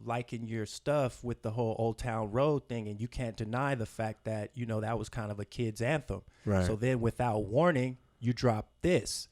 liking your stuff with the whole Old Town Road thing, and you can't deny the fact that, you know, that was kind of a kid's anthem. Right. So then without warning, you drop this.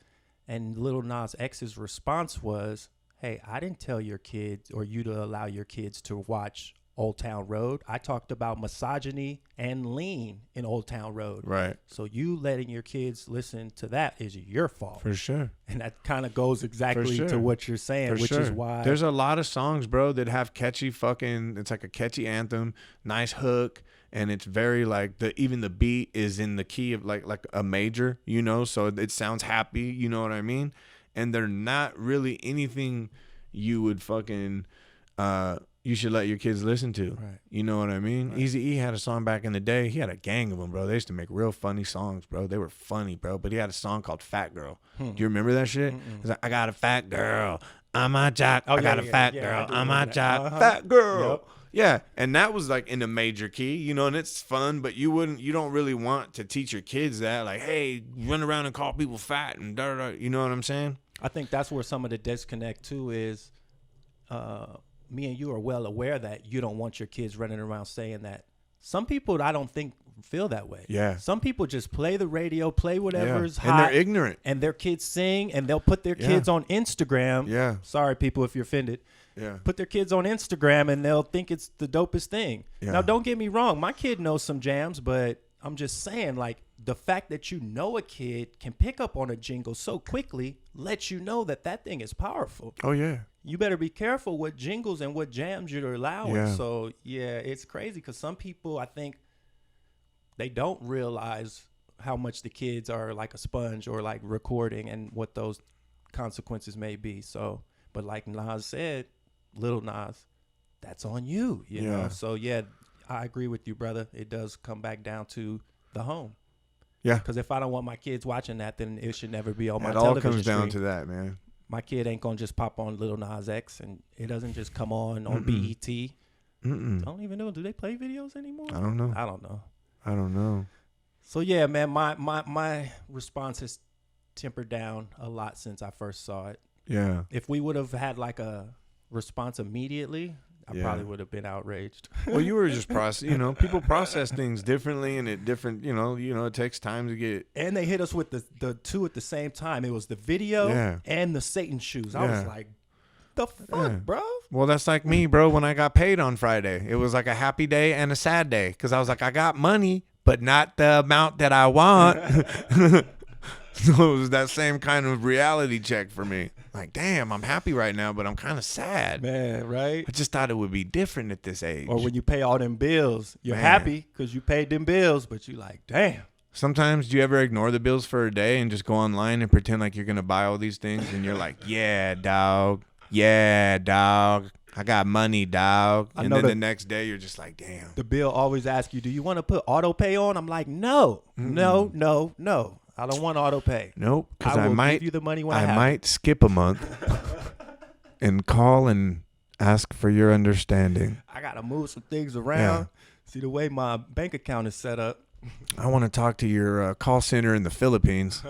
And Lil Nas X's response was, hey, I didn't tell your kids or you to allow your kids to watch Old Town Road. I talked about misogyny and lean in Old Town Road. Right. So you letting your kids listen to that is your fault. For sure. And that kind of goes exactly to what you're saying, which is why there's a lot of songs, bro, that have catchy fucking, it's like a catchy anthem, nice hook, and it's very like even the beat is in the key of like a major, you know, so it sounds happy, you know what I mean? And they're not really anything you would fucking you should let your kids listen to. Right. You know what I mean? Right. Eazy-E had a song back in the day. He had a gang of them, bro. They used to make real funny songs, bro. They were funny, bro. But he had a song called Fat Girl. Do you remember that shit? It's like, I got a fat girl. I'm a jock. I got a fat girl. I'm a jock. Fat girl. Yep. Yeah. And that was like in a major key, you know, and it's fun, but you don't really want to teach your kids that, like, hey, run around and call people fat and da-da-da. You know what I'm saying? I think that's where some of the disconnect too is, me and you are well aware that you don't want your kids running around saying that. Some people I don't think feel that way. Yeah. Some people just play the radio, play whatever's hot. And they're ignorant. And their kids sing, and they'll put their kids on Instagram. Yeah. Sorry, people, if you're offended. Yeah. Put their kids on Instagram, and they'll think it's the dopest thing. Yeah. Now, don't get me wrong. My kid knows some jams, but I'm just saying, like, the fact that you know a kid can pick up on a jingle so quickly lets you know that thing is powerful. Oh, yeah. you better be careful what jingles and what jams you're allowing. Yeah. So, yeah, it's crazy because some people, I think, they don't realize how much the kids are like a sponge or like recording and what those consequences may be. So, but like Nas said, Little Nas, that's on you, you know? So, yeah, I agree with you, brother. It does come back down to the home. Yeah. Because if I don't want my kids watching that, then it should never be on my It television all comes down screen. to that, man. My kid ain't going to just pop on Little Nas X, and it doesn't just come on BET. I don't even know. Do they play videos anymore? I don't know. I don't know. So, yeah, man, my response has tempered down a lot since I first saw it. Yeah. If we would have had like a response immediately, I probably would have been outraged. Well, you were just people process things differently, and it takes time to get. And they hit us with the two at the same time. It was the video and the Satan shoes. I was like, the fuck, bro? Well, that's like me, bro, when I got paid on Friday. It was like a happy day and a sad day because I was like, I got money, but not the amount that I want. So it was that same kind of reality check for me. Like, damn, I'm happy right now, but I'm kind of sad. Man, right? I just thought it would be different at this age. Or when you pay all them bills, you're happy because you paid them bills, but you like, damn. Sometimes do you ever ignore the bills for a day and just go online and pretend like you're going to buy all these things and you're like, yeah, dog. Yeah, dog. I got money, dog. And then the next day you're just like, damn. The bill always asks you, do you want to put auto pay on? I'm like, no. I don't want auto pay. Nope. Because I will might give you the money when I have might skip a month and call and ask for your understanding. I got to move some things around. See the way my bank account is set up. I want to talk to your call center in the Philippines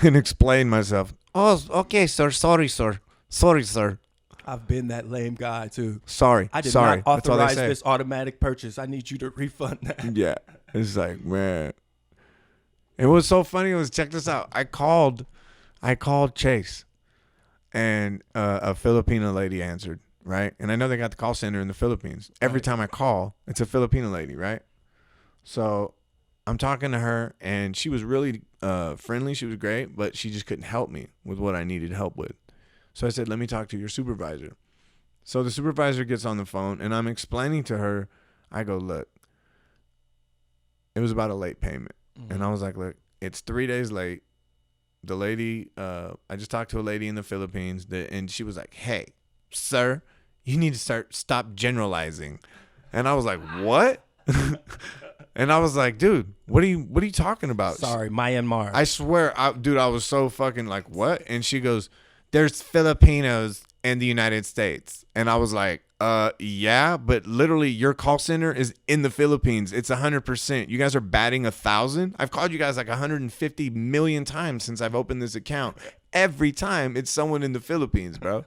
and explain myself. Oh, okay, sir. Sorry, sir. Sorry, sir. I've been that lame guy, too. Sorry. I did Sorry. not authorize this automatic purchase. I need you to refund that. Yeah. It's like, man. It was so funny. Check this out. I called Chase, and a Filipino lady answered, right? And I know they got the call center in the Philippines. Every time I call, it's a Filipino lady, right? So I'm talking to her, and she was really friendly. She was great, but she just couldn't help me with what I needed help with. So I said, let me talk to your supervisor. So the supervisor gets on the phone, and I'm explaining to her. I go, look, it was about a late payment. And I was like, look, it's 3 days late. The lady, I just talked to a lady in the Philippines, and she was like, hey, sir, you need to stop generalizing. And I was like, what? And I was like, dude, what are you talking about? Sorry, Myanmar. I swear, I was so fucking like, what? And she goes, there's Filipinos in the United States. And I was like, yeah, but literally your call center is in the Philippines. It's 100%. You guys are batting 1,000. I've called you guys like 150 million times since I've opened this account. Every time it's someone in the Philippines, bro.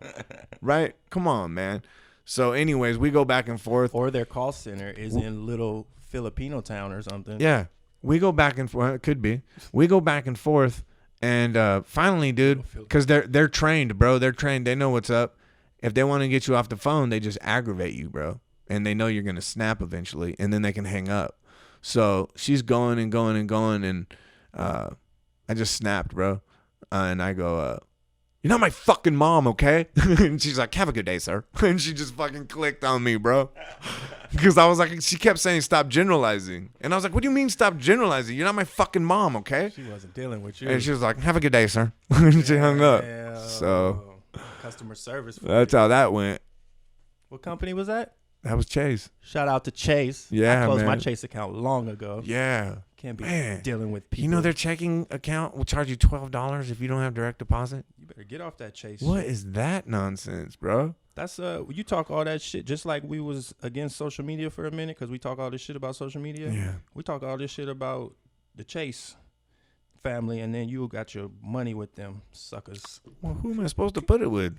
Right? Come on, man. So anyways, we go back and forth. Or their call center is in little Filipino town or something. Yeah. We go back and forth. It could be. We go back and forth. And finally, dude, because they're trained, bro. They're trained. They know what's up. If they want to get you off the phone, they just aggravate you, bro. And they know you're going to snap eventually, and then they can hang up. So she's going and going and going, and I just snapped, bro. And I go, you're not my fucking mom, okay? And she's like, have a good day, sir. And she just fucking clicked on me, bro. Because I was like, she kept saying stop generalizing. And I was like, what do you mean stop generalizing? You're not my fucking mom, okay? She wasn't dealing with you. And she was like, have a good day, sir. And she hung up. So customer service. That's how that went. What company was that? That was Chase. Shout out to Chase. Yeah, I closed man. my Chase account long ago. Yeah. Can't be Man. dealing with people. You know their checking account will charge you $12 if you don't have direct deposit? You better get off that Chase. What is that nonsense, bro? That's you talk all that shit just like we was against social media for a minute because we talk all this shit about social media. Yeah. We talk all this shit about the Chase family, and then you got your money with them suckers. Well, who am I supposed to put it with?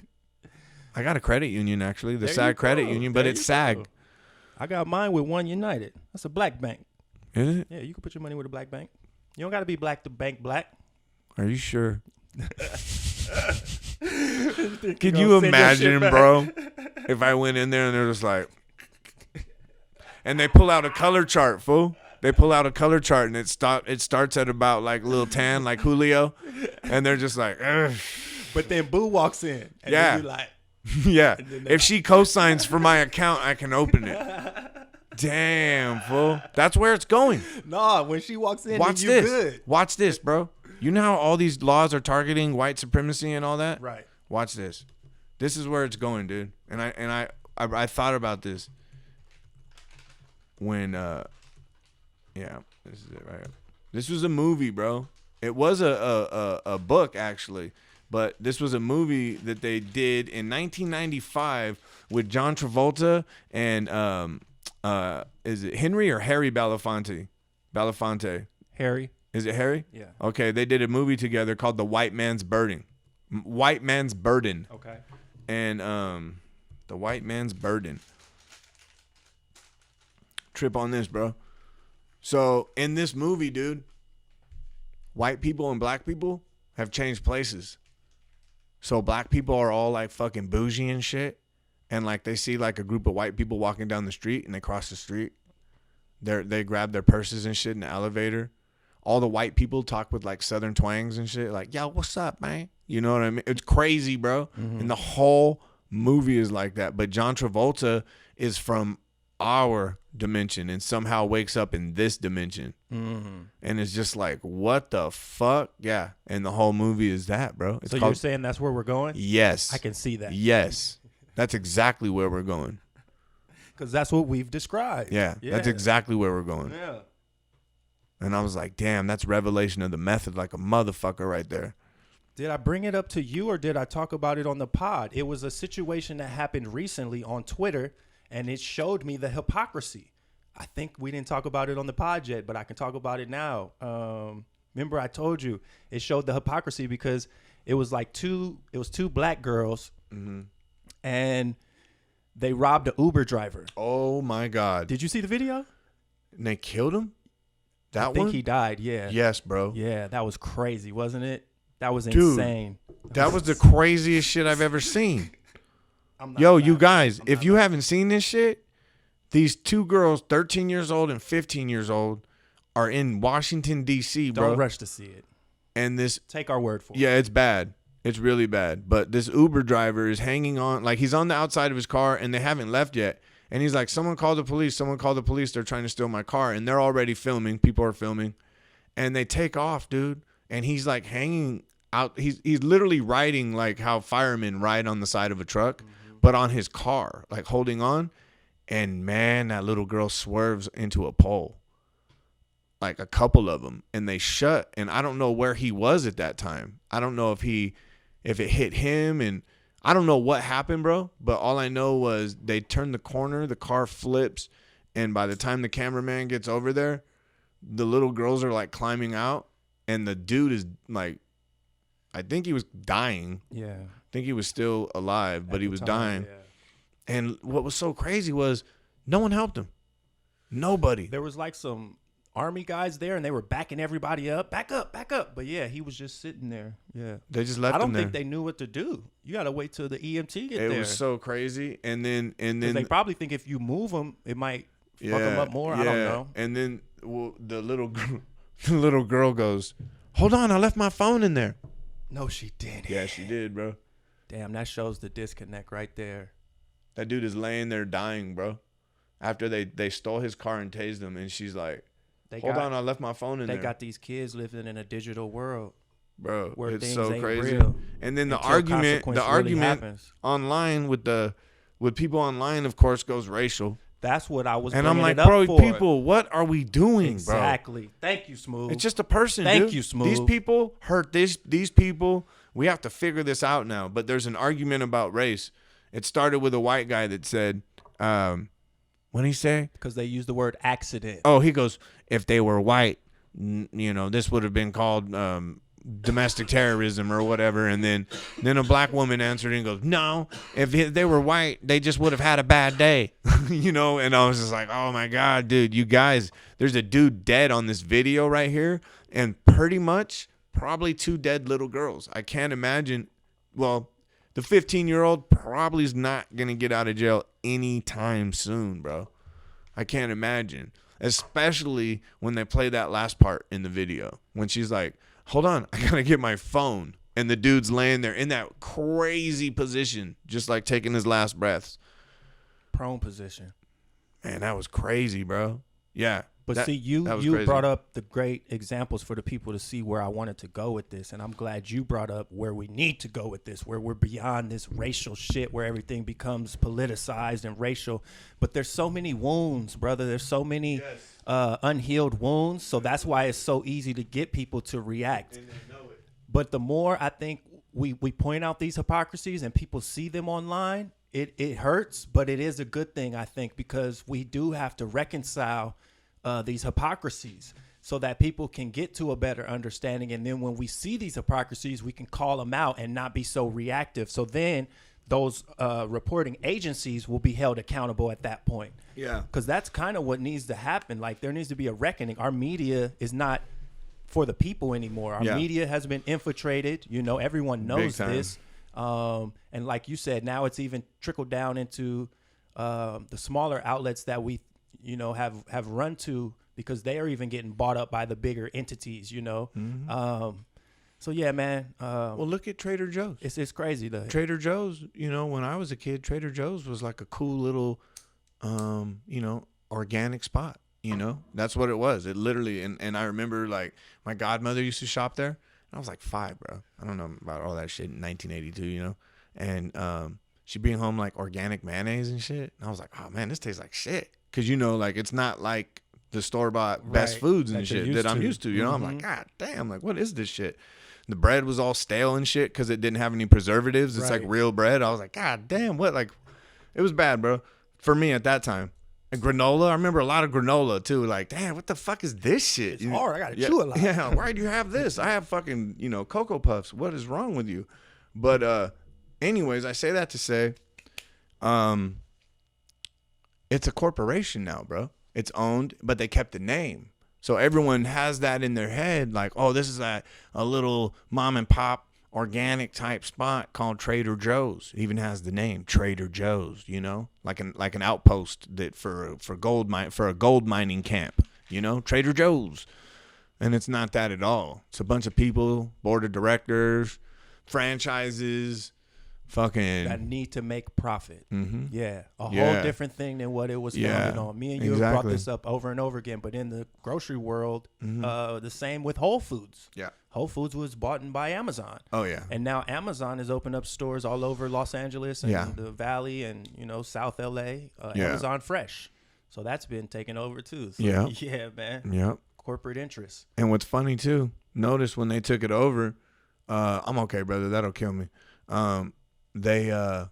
I got a credit union, actually. The There you SAG credit go. union, but There it's you SAG. go. I got mine with One United. That's a black bank. Is it? Yeah, you can put your money with a black bank. You don't got to be black to bank black. Are you sure? Can Can you imagine, bro, if I went in there and they're just like, and they pull out a color chart, fool. They pull out a color chart and it starts at about like a little tan, like Julio, and they're just like, ugh. But then Boo walks in. And Yeah. then you like, Yeah. If she co-signs for my account, I can open it. Damn, fool. That's where it's going. Nah, when she walks in, Watch you this. good. Watch this, bro. You know how all these laws are targeting white supremacy and all that? Right. Watch this. This is where it's going, dude. And I thought about this when yeah, this is it right here. This was a movie, bro. It was a book actually, but this was a movie that they did in 1995 with John Travolta and is it Henry or Harry Belafonte? Belafonte. Harry. Is it Harry? Yeah. Okay, they did a movie together called The White Man's Burden. White Man's Burden. Okay. And The White Man's Burden. Trip on this, bro. So in this movie, dude, white people and black people have changed places. So black people are all like fucking bougie and shit. And like they see like a group of white people walking down the street and they cross the street. They grab their purses and shit in the elevator. All the white people talk with like southern twangs and shit. Like, yo, what's up, man? You know what I mean? It's crazy, bro. Mm-hmm. And the whole movie is like that. But John Travolta is from our dimension and somehow wakes up in this dimension. Mm-hmm. And it's just like, what the fuck? Yeah. And the whole movie is that, bro. It's so you're saying that's where we're going? Yes. I can see that. Yes. That's exactly where we're going. Because that's what we've described. Yeah. That's exactly where we're going. Yeah. And I was like, damn, that's revelation of the method like a motherfucker right there. Did I bring it up to you or did I talk about it on the pod? It was a situation that happened recently on Twitter, and it showed me the hypocrisy. I think we didn't talk about it on the pod yet, but I can talk about it now. Remember I told you it showed the hypocrisy because it was two black girls, mm-hmm. and they robbed an Uber driver. Oh, my God. Did you see the video? And they killed him? I think he died, yeah. Yes, bro. Yeah, that was crazy, wasn't it? That was insane. That was the craziest shit I've ever seen. Yo, you guys, if you haven't seen this shit, these two girls, 13 years old and 15 years old, are in Washington, D.C., bro. Don't rush to see it. And this... Take our word for it. Yeah, it's bad. It's really bad. But this Uber driver is hanging on. Like, he's on the outside of his car, and they haven't left yet. And he's like, someone called the police. Someone called the police. They're trying to steal my car. And they're already filming. People are filming. And they take off, dude. And he's like hanging out. He's literally riding like how firemen ride on the side of a truck, mm-hmm. but on his car, like holding on. And man, that little girl swerves into a pole. Like a couple of them. And they shut. And I don't know where he was at that time. I don't know if it hit him, and I don't know what happened, bro, but all I know was they turned the corner, the car flips, and by the time the cameraman gets over there, the little girls are like climbing out, and the dude is like, I think he was dying. Yeah. I think he was still alive, but he was dying. Yeah. And what was so crazy was no one helped him. Nobody. There was like some army guys there, and they were backing everybody up. Back up, back up. But yeah, he was just sitting there. Yeah. They just left him there. I don't think they knew what to do. You got to wait till the EMT get there. It was so crazy. And then they probably think if you move them, it might fuck them up more. Yeah. I don't know. And then the little girl goes, hold on, I left my phone in there. No, she didn't. Yeah, she did, bro. Damn, that shows the disconnect right there. That dude is laying there dying, bro. After they stole his car and tased him, and she's like, hold on, I left my phone in there. They got these kids living in a digital world, bro. Where it's so crazy. Real and then the argument online with people online, of course, goes racial. That's what I was. And I'm like, bro, people, what are we doing, exactly. Bro? Thank you, Smooth. It's just a person. Thank dude. you, Smooth. These people hurt these people. We have to figure this out now. But there's an argument about race. It started with a white guy that said, what did he say? Because they used the word accident. Oh, he goes, if they were white, this would have been called domestic terrorism or whatever. And then a black woman answered and goes, no, if they were white, they just would have had a bad day. And I was just like, oh my God, dude, you guys, there's a dude dead on this video right here. And pretty much probably 2 dead little girls. I can't imagine. Well, the 15-year-old probably is not going to get out of jail anytime soon, bro. I can't imagine. Especially when they play that last part in the video. When she's like, hold on, I got to get my phone. And the dude's laying there in that crazy position, just like taking his last breaths. Prone position. Man, that was crazy, bro. Yeah. But see, you crazy. brought up the great examples for the people to see where I wanted to go with this. And I'm glad you brought up where we need to go with this, where we're beyond this racial shit, where everything becomes politicized and racial. But there's so many wounds, brother. There's so many unhealed wounds. So that's why it's so easy to get people to react. And they know it. But the more I think we point out these hypocrisies and people see them online, it hurts, but it is a good thing, I think, because we do have to reconcile these hypocrisies so that people can get to a better understanding. And then when we see these hypocrisies, we can call them out and not be so reactive. So then those reporting agencies will be held accountable at that point. Yeah. Because that's kind of what needs to happen. Like, there needs to be a reckoning. Our media is not for the people anymore. Our media has been infiltrated. You know, everyone knows this. And like you said, now it's even trickled down into the smaller outlets that we have run to, because they are even getting bought up by the bigger entities, So yeah, man. Well, look at Trader Joe's. It's crazy though. Trader Joe's, when I was a kid, Trader Joe's was like a cool little, organic spot. That's what it was. It literally, and I remember like my godmother used to shop there. I was like 5, bro. I don't know about all that shit in 1982, and she'd bring home like organic mayonnaise and shit. And I was like, oh man, this tastes like shit. Cause like it's not like the store-bought best foods and shit that I'm used to. I'm like, God damn, like what is this shit? The bread was all stale and shit because it didn't have any preservatives. It's like real bread. I was like, God damn, what? Like, it was bad, bro. For me at that time. And granola, I remember a lot of granola too. Like, damn, what the fuck is this shit? It's hard. I gotta chew it. Yeah, why do you have this? I have fucking, Cocoa Puffs. What is wrong with you? But anyways, I say that to say, it's a corporation now, bro. It's owned, but they kept the name. So everyone has that in their head, like, oh, this is a little mom and pop organic type spot called Trader Joe's. It even has the name Trader Joe's, like an outpost that for a gold mining camp, Trader Joe's. And it's not that at all. It's a bunch of people, board of directors, franchises, fucking that need to make profit. Yeah, a whole different thing than what it was founded on. Me and you have brought this up over and over again, but in the grocery world, the same with Whole Foods. Yeah, Whole Foods was bought in by Amazon. Oh yeah, and now Amazon has opened up stores all over Los Angeles and the Valley and South LA. Amazon Fresh, so that's been taken over too. So, yeah, man. Yep. Corporate interests. And what's funny too, notice when they took it over, I'm okay, brother. That'll kill me. They all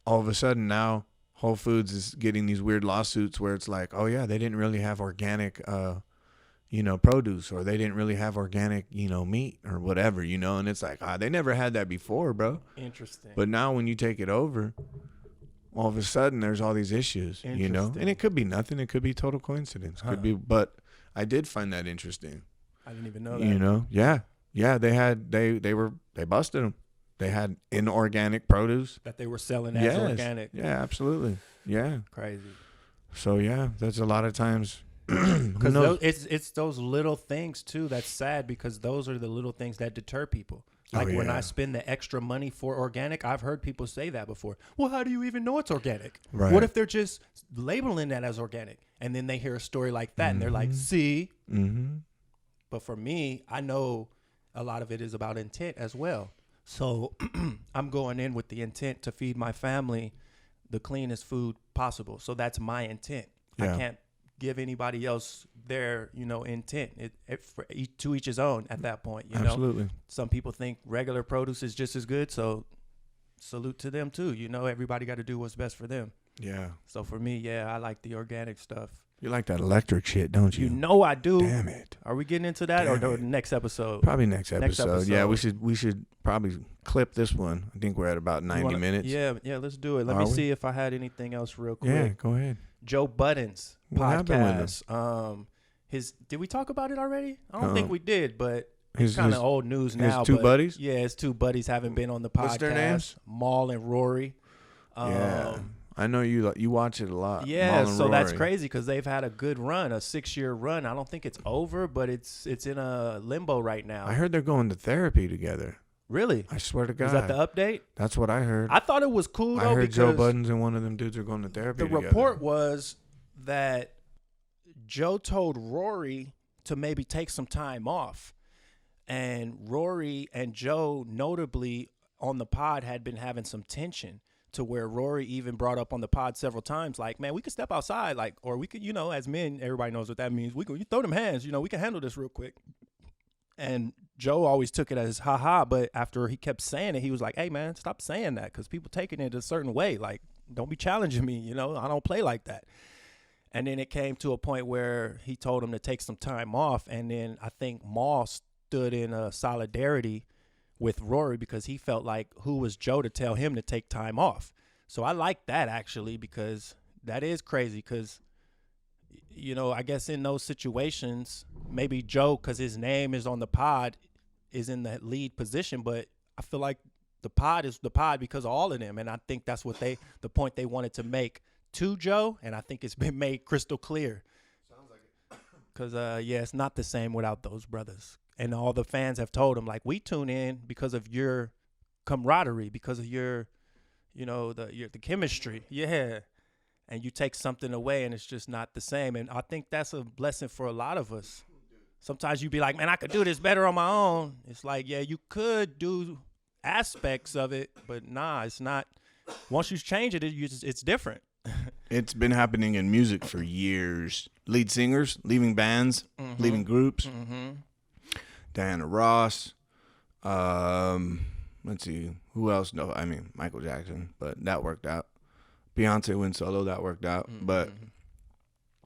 of a sudden now Whole Foods is getting these weird lawsuits where it's like, oh yeah, they didn't really have organic produce, or they didn't really have organic meat or whatever, and it's like, they never had that before, bro. Interesting. But now when you take it over, all of a sudden there's all these issues, and it could be nothing, it could be total coincidence, could be, but I did find that interesting. I didn't even know that. They busted them. They had inorganic produce that they were selling as organic. Yeah, absolutely. Yeah. Crazy. So yeah, that's a lot of times. Because it's those little things too. That's sad, because those are the little things that deter people. Like when I spend the extra money for organic, I've heard people say that before. Well, how do you even know it's organic? Right. What if they're just labeling that as organic, and then they hear a story like that and they're like, see? But for me, I know a lot of it is about intent as well. So I'm going in with the intent to feed my family the cleanest food possible. So that's my intent. I can't give anybody else their, intent. To each his own at that point, Absolutely. Some people think regular produce is just as good. So salute to them too. Everybody got to do what's best for them. Yeah. So for me, I like the organic stuff. You like that electric shit, don't you? You know I do. Damn it. Are we getting into that or the next episode? Probably next episode. Yeah, we should probably clip this one. I think we're at about 90 minutes. Yeah, let's do it. Let me see if I had anything else real quick. Yeah, go ahead. Joe Budden's What happened with podcast. Did we talk about it already? I don't think we did, but His- it's kind his- of old news now. His two but buddies? Yeah, his two buddies haven't been on the podcast. What's their names? Maul and Rory. Yeah. I know you watch it a lot. Yeah, Maul and so that's Rory. crazy because they've had a good run, a 6-year run. I don't think it's over, but it's in a limbo right now. I heard they're going to therapy together. Really? I swear to God. Was that the update? That's what I heard. I thought it was cool, though, I heard Joe because Budden and one of them dudes are going to therapy the together. report was that Joe told Rory to maybe take some time off. And Rory and Joe, notably on the pod, had been having some tension to where Rory even brought up on the pod several times, like, man, we could step outside, like, or we could, as men, everybody knows what that means. We could, you throw them hands, we can handle this real quick. And Joe always took it as ha-ha, but after he kept saying it, he was like, hey, man, stop saying that, because people taking it a certain way. Like, don't be challenging me, I don't play like that. And then it came to a point where he told him to take some time off, and then I think Maul stood in solidarity with Rory because he felt like who was Joe to tell him to take time off. So I like that, actually, because that is crazy because, I guess in those situations, maybe Joe, because his name is on the pod, is in the lead position, but I feel like the pod is the pod because of all of them, and I think that's what the point they wanted to make to Joe, and I think it's been made crystal clear. Sounds like it. Because, it's not the same without those brothers. And all the fans have told him, like, we tune in because of your camaraderie, because of your, the chemistry. Yeah. And you take something away and it's just not the same. And I think that's a blessing for a lot of us. Sometimes you be like, man, I could do this better on my own. It's like, yeah, you could do aspects of it, but nah, it's not. Once you change it, it's different. It's been happening in music for years. Lead singers leaving bands, leaving groups. Mm-hmm. Diana Ross. Let's see. Who else? No, I mean, Michael Jackson, but that worked out. Beyonce went solo, that worked out. Mm-hmm. But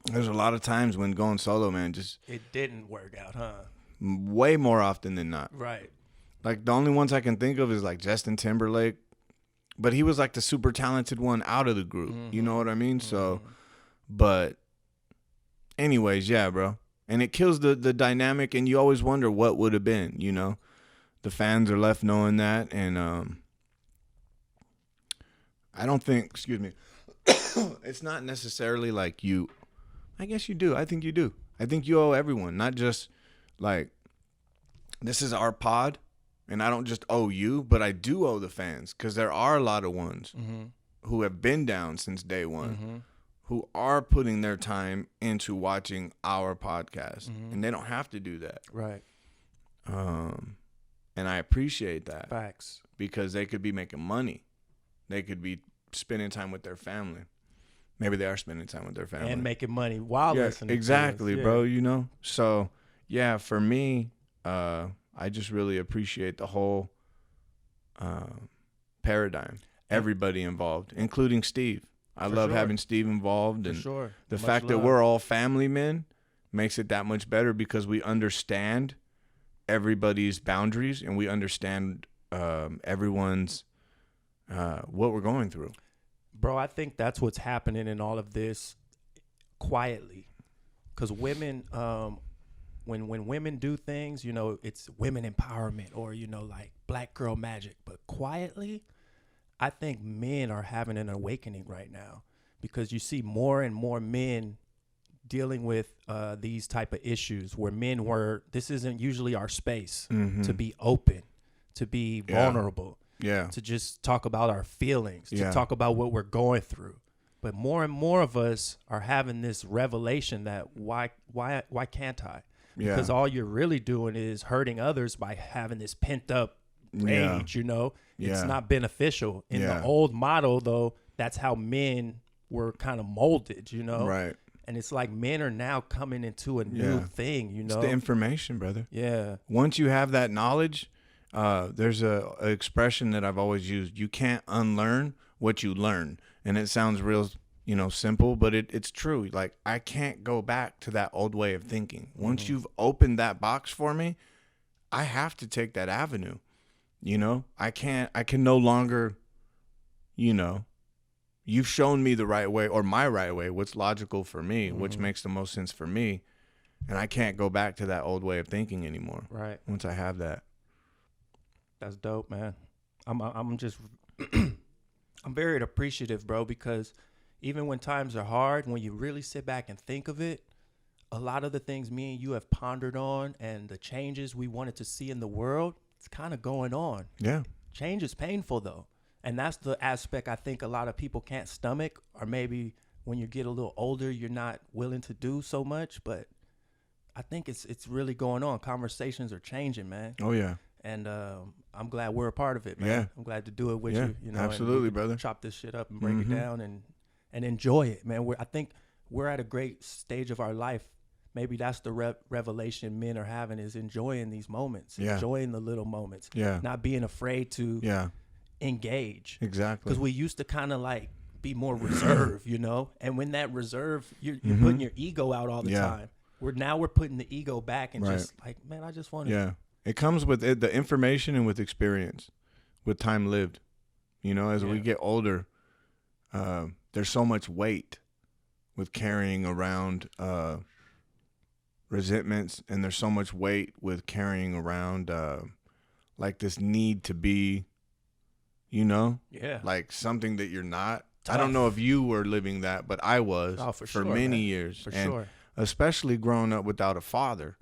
there's a lot of times when going solo, man, just... It didn't work out, huh? Way more often than not. Right. Like, the only ones I can think of is, like, Justin Timberlake. But he was, like, the super talented one out of the group. Mm-hmm. You know what I mean? Mm-hmm. So, but anyways, yeah, bro. And it kills the dynamic, and you always wonder what would have been, The fans are left knowing that, and I don't think, excuse me, it's not necessarily like you, I guess you do. I think you do. I think you owe everyone, not just like, this is our pod, and I don't just owe you, but I do owe the fans, because there are a lot of ones who have been down since day one. Who are putting their time into watching our podcast, and they don't have to do that. Right. And I appreciate that. Facts. Because they could be making money. They could be spending time with their family. Maybe they are spending time with their family. And making money while listening exactly, to us. bro, So, yeah, for me, I just really appreciate the whole paradigm. Everybody involved, including Steve. I love having Steve involved, and the fact that we're all family men makes it that much better because we understand everybody's boundaries and we understand everyone's what we're going through. Bro, I think that's what's happening in all of this quietly, because women, when women do things, it's women empowerment or like black girl magic, but quietly. I think men are having an awakening right now because you see more and more men dealing with these type of issues where this isn't usually our space to be open, to be vulnerable, to just talk about our feelings, to talk about what we're going through. But more and more of us are having this revelation that why can't I? Because all you're really doing is hurting others by having this pent up rage, It's not beneficial. In the old model, though, that's how men were kind of molded, Right. And it's like men are now coming into a new thing, It's the information, brother. Yeah. Once you have that knowledge, there's a expression that I've always used. You can't unlearn what you learn. And it sounds real, simple, but it's true. Like, I can't go back to that old way of thinking. Once you've opened that box for me, I have to take that avenue. I can no longer, you've shown me the right way or my right way, what's logical for me, which makes the most sense for me. And I can't go back to that old way of thinking anymore. Right. Once I have that. That's dope, man. I'm just, I'm very appreciative, bro, because even when times are hard, when you really sit back and think of it, a lot of the things me and you have pondered on and the changes we wanted to see in the world, it's kind of going on. Yeah. Change is painful though. And that's the aspect I think a lot of people can't stomach, or maybe when you get a little older, you're not willing to do so much. But I think it's really going on. Conversations are changing, man. Oh, yeah. And I'm glad we're a part of it, man. Yeah. I'm glad to do it with Yeah, you. You know, absolutely, and we can brother. chop this shit up and break it down and enjoy it, man. I think we're at a great stage of our life. Maybe that's the revelation men are having, is enjoying these moments, enjoying the little moments, not being afraid to engage. Exactly. Because we used to kind of like be more reserved, you know? And when that reserve, you're putting your ego out all the time. We're putting the ego back and just like, man, I just want to. Yeah. It comes with it, the information and with experience, with time lived. You know, as we get older, there's so much weight with carrying around resentments, and there's so much weight with carrying around like this need to be, you know, like something that you're not. Tough. I don't know if you were living that, but I was for many years. For sure. Especially growing up without a father.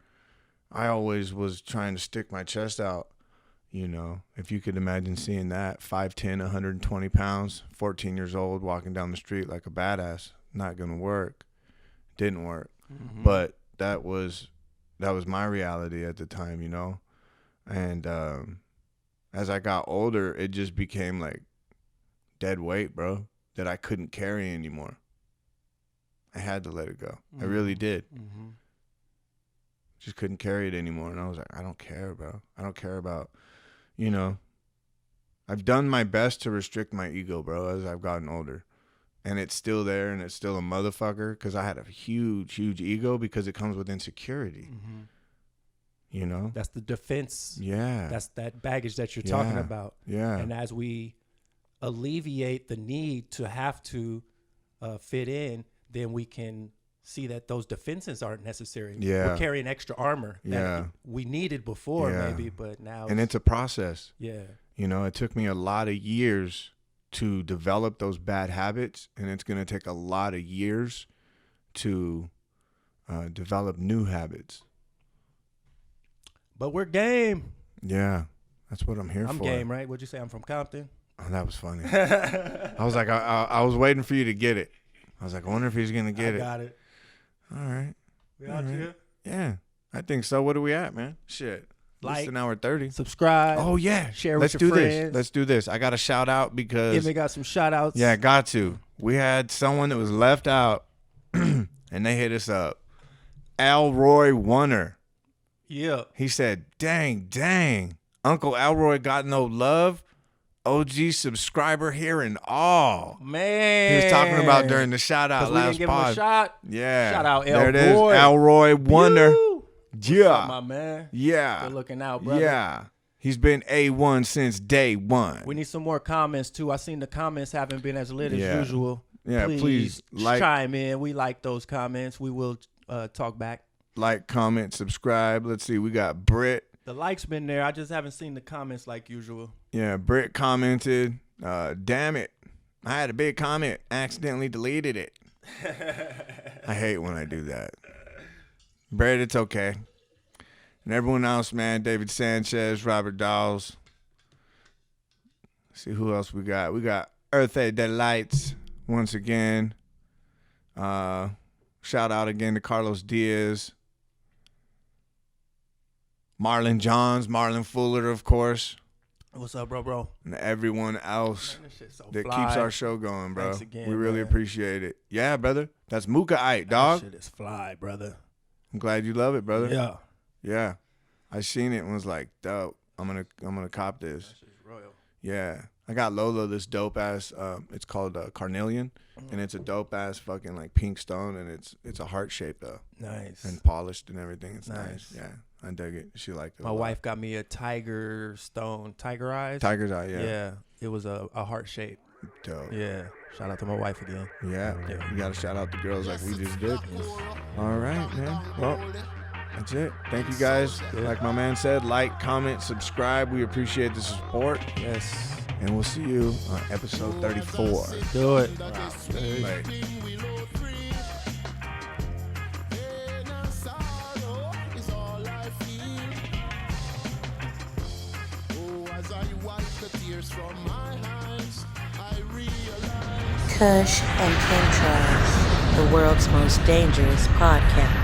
I always was trying to stick my chest out, you know, if you could imagine seeing that, 5'10", 120 pounds, 14 years old, walking down the street like a badass. Not going to work. Didn't work. But that was my reality at the time, you know. And as I got older, it just became like dead weight, bro, that I couldn't carry anymore. I had to let it go. I really did. Just couldn't carry it anymore. And I was like, I don't care, bro. I don't care about, you know. I've done my best to restrict my ego, bro, as I've gotten older. And it's still there, and it's still a motherfucker, because I had a huge, huge ego, because it comes with insecurity. You know? That's the defense. Yeah. That's that baggage that you're talking about. Yeah. And as we alleviate the need to have to fit in, then we can see that those defenses aren't necessary. We're carrying extra armor that we needed before maybe, but now. And it's a process. Yeah. You know, it took me a lot of years to develop those bad habits, and it's going to take a lot of years to develop new habits. But we're game. Yeah, that's what I'm here for. I'm game, right? What'd you say? I'm from Compton? Oh, that was funny. I was like, I was waiting for you to get it. I was like, I wonder if he's going to get it. I got it. All right. We out here? Yeah, I think so. What are we at, man? Shit. Like, an hour 30. Subscribe. Oh, yeah. Share Let's with your do friends. this. Let's do this. I got a shout out because. Emmet got some shout outs. Yeah, got to. We had someone that was left out, and they hit us up. Alroy Wunner. Yeah. He said, dang. Uncle Alroy got no love. OG subscriber here and all. Man. He was talking about during the shout out last give pod. Him a shot. Yeah. Shout out Alroy. There it is. Alroy Wunner. Yeah. What's up, my man? Yeah. Good looking out, brother. Yeah. He's been A1 since day one. We need some more comments, too. I seen the comments haven't been as lit as usual. Yeah, please chime in. We like those comments. We will talk back. Like, comment, subscribe. Let's see. We got Britt. The likes been there. I just haven't seen the comments like usual. Yeah, Britt commented, damn it. I had a big comment. Accidentally deleted it. I hate when I do that. Britt, it's okay. And everyone else, man, David Sanchez, Robert Dawes. Let's see who else we got. We got Earthy Delights once again. Shout out again to Carlos Diaz. Marlon Johns, Marlon Fuller, of course. What's up, bro? And everyone else that fly. keeps our show going, bro. Thanks again, we really man. appreciate it. Yeah, brother. That's Mooka-ite, dog. That shit is fly, brother. I'm glad you love it, brother. Yeah. Yeah. I seen it and was like, dope. I'm gonna cop this. That shit's royal. Yeah. I got Lolo this dope ass it's called Carnelian, and it's a dope ass fucking like pink stone, and it's a heart shape though. Nice. And polished and everything. It's nice. Yeah. I dig it. She liked it. My wife got me a tiger stone, tiger eyes. Tiger's eye, yeah. Yeah. It was a heart shape. Dope. Yeah. Shout out to my wife again. Yeah. You gotta shout out the girls like we just did. All right, man. Well, that's it. Thank you guys. Like my man said, like, comment, subscribe. We appreciate the support. Yes. And we'll see you on episode 34. Do it. Bye. Kush and Chemtrails, the world's most dangerous podcast.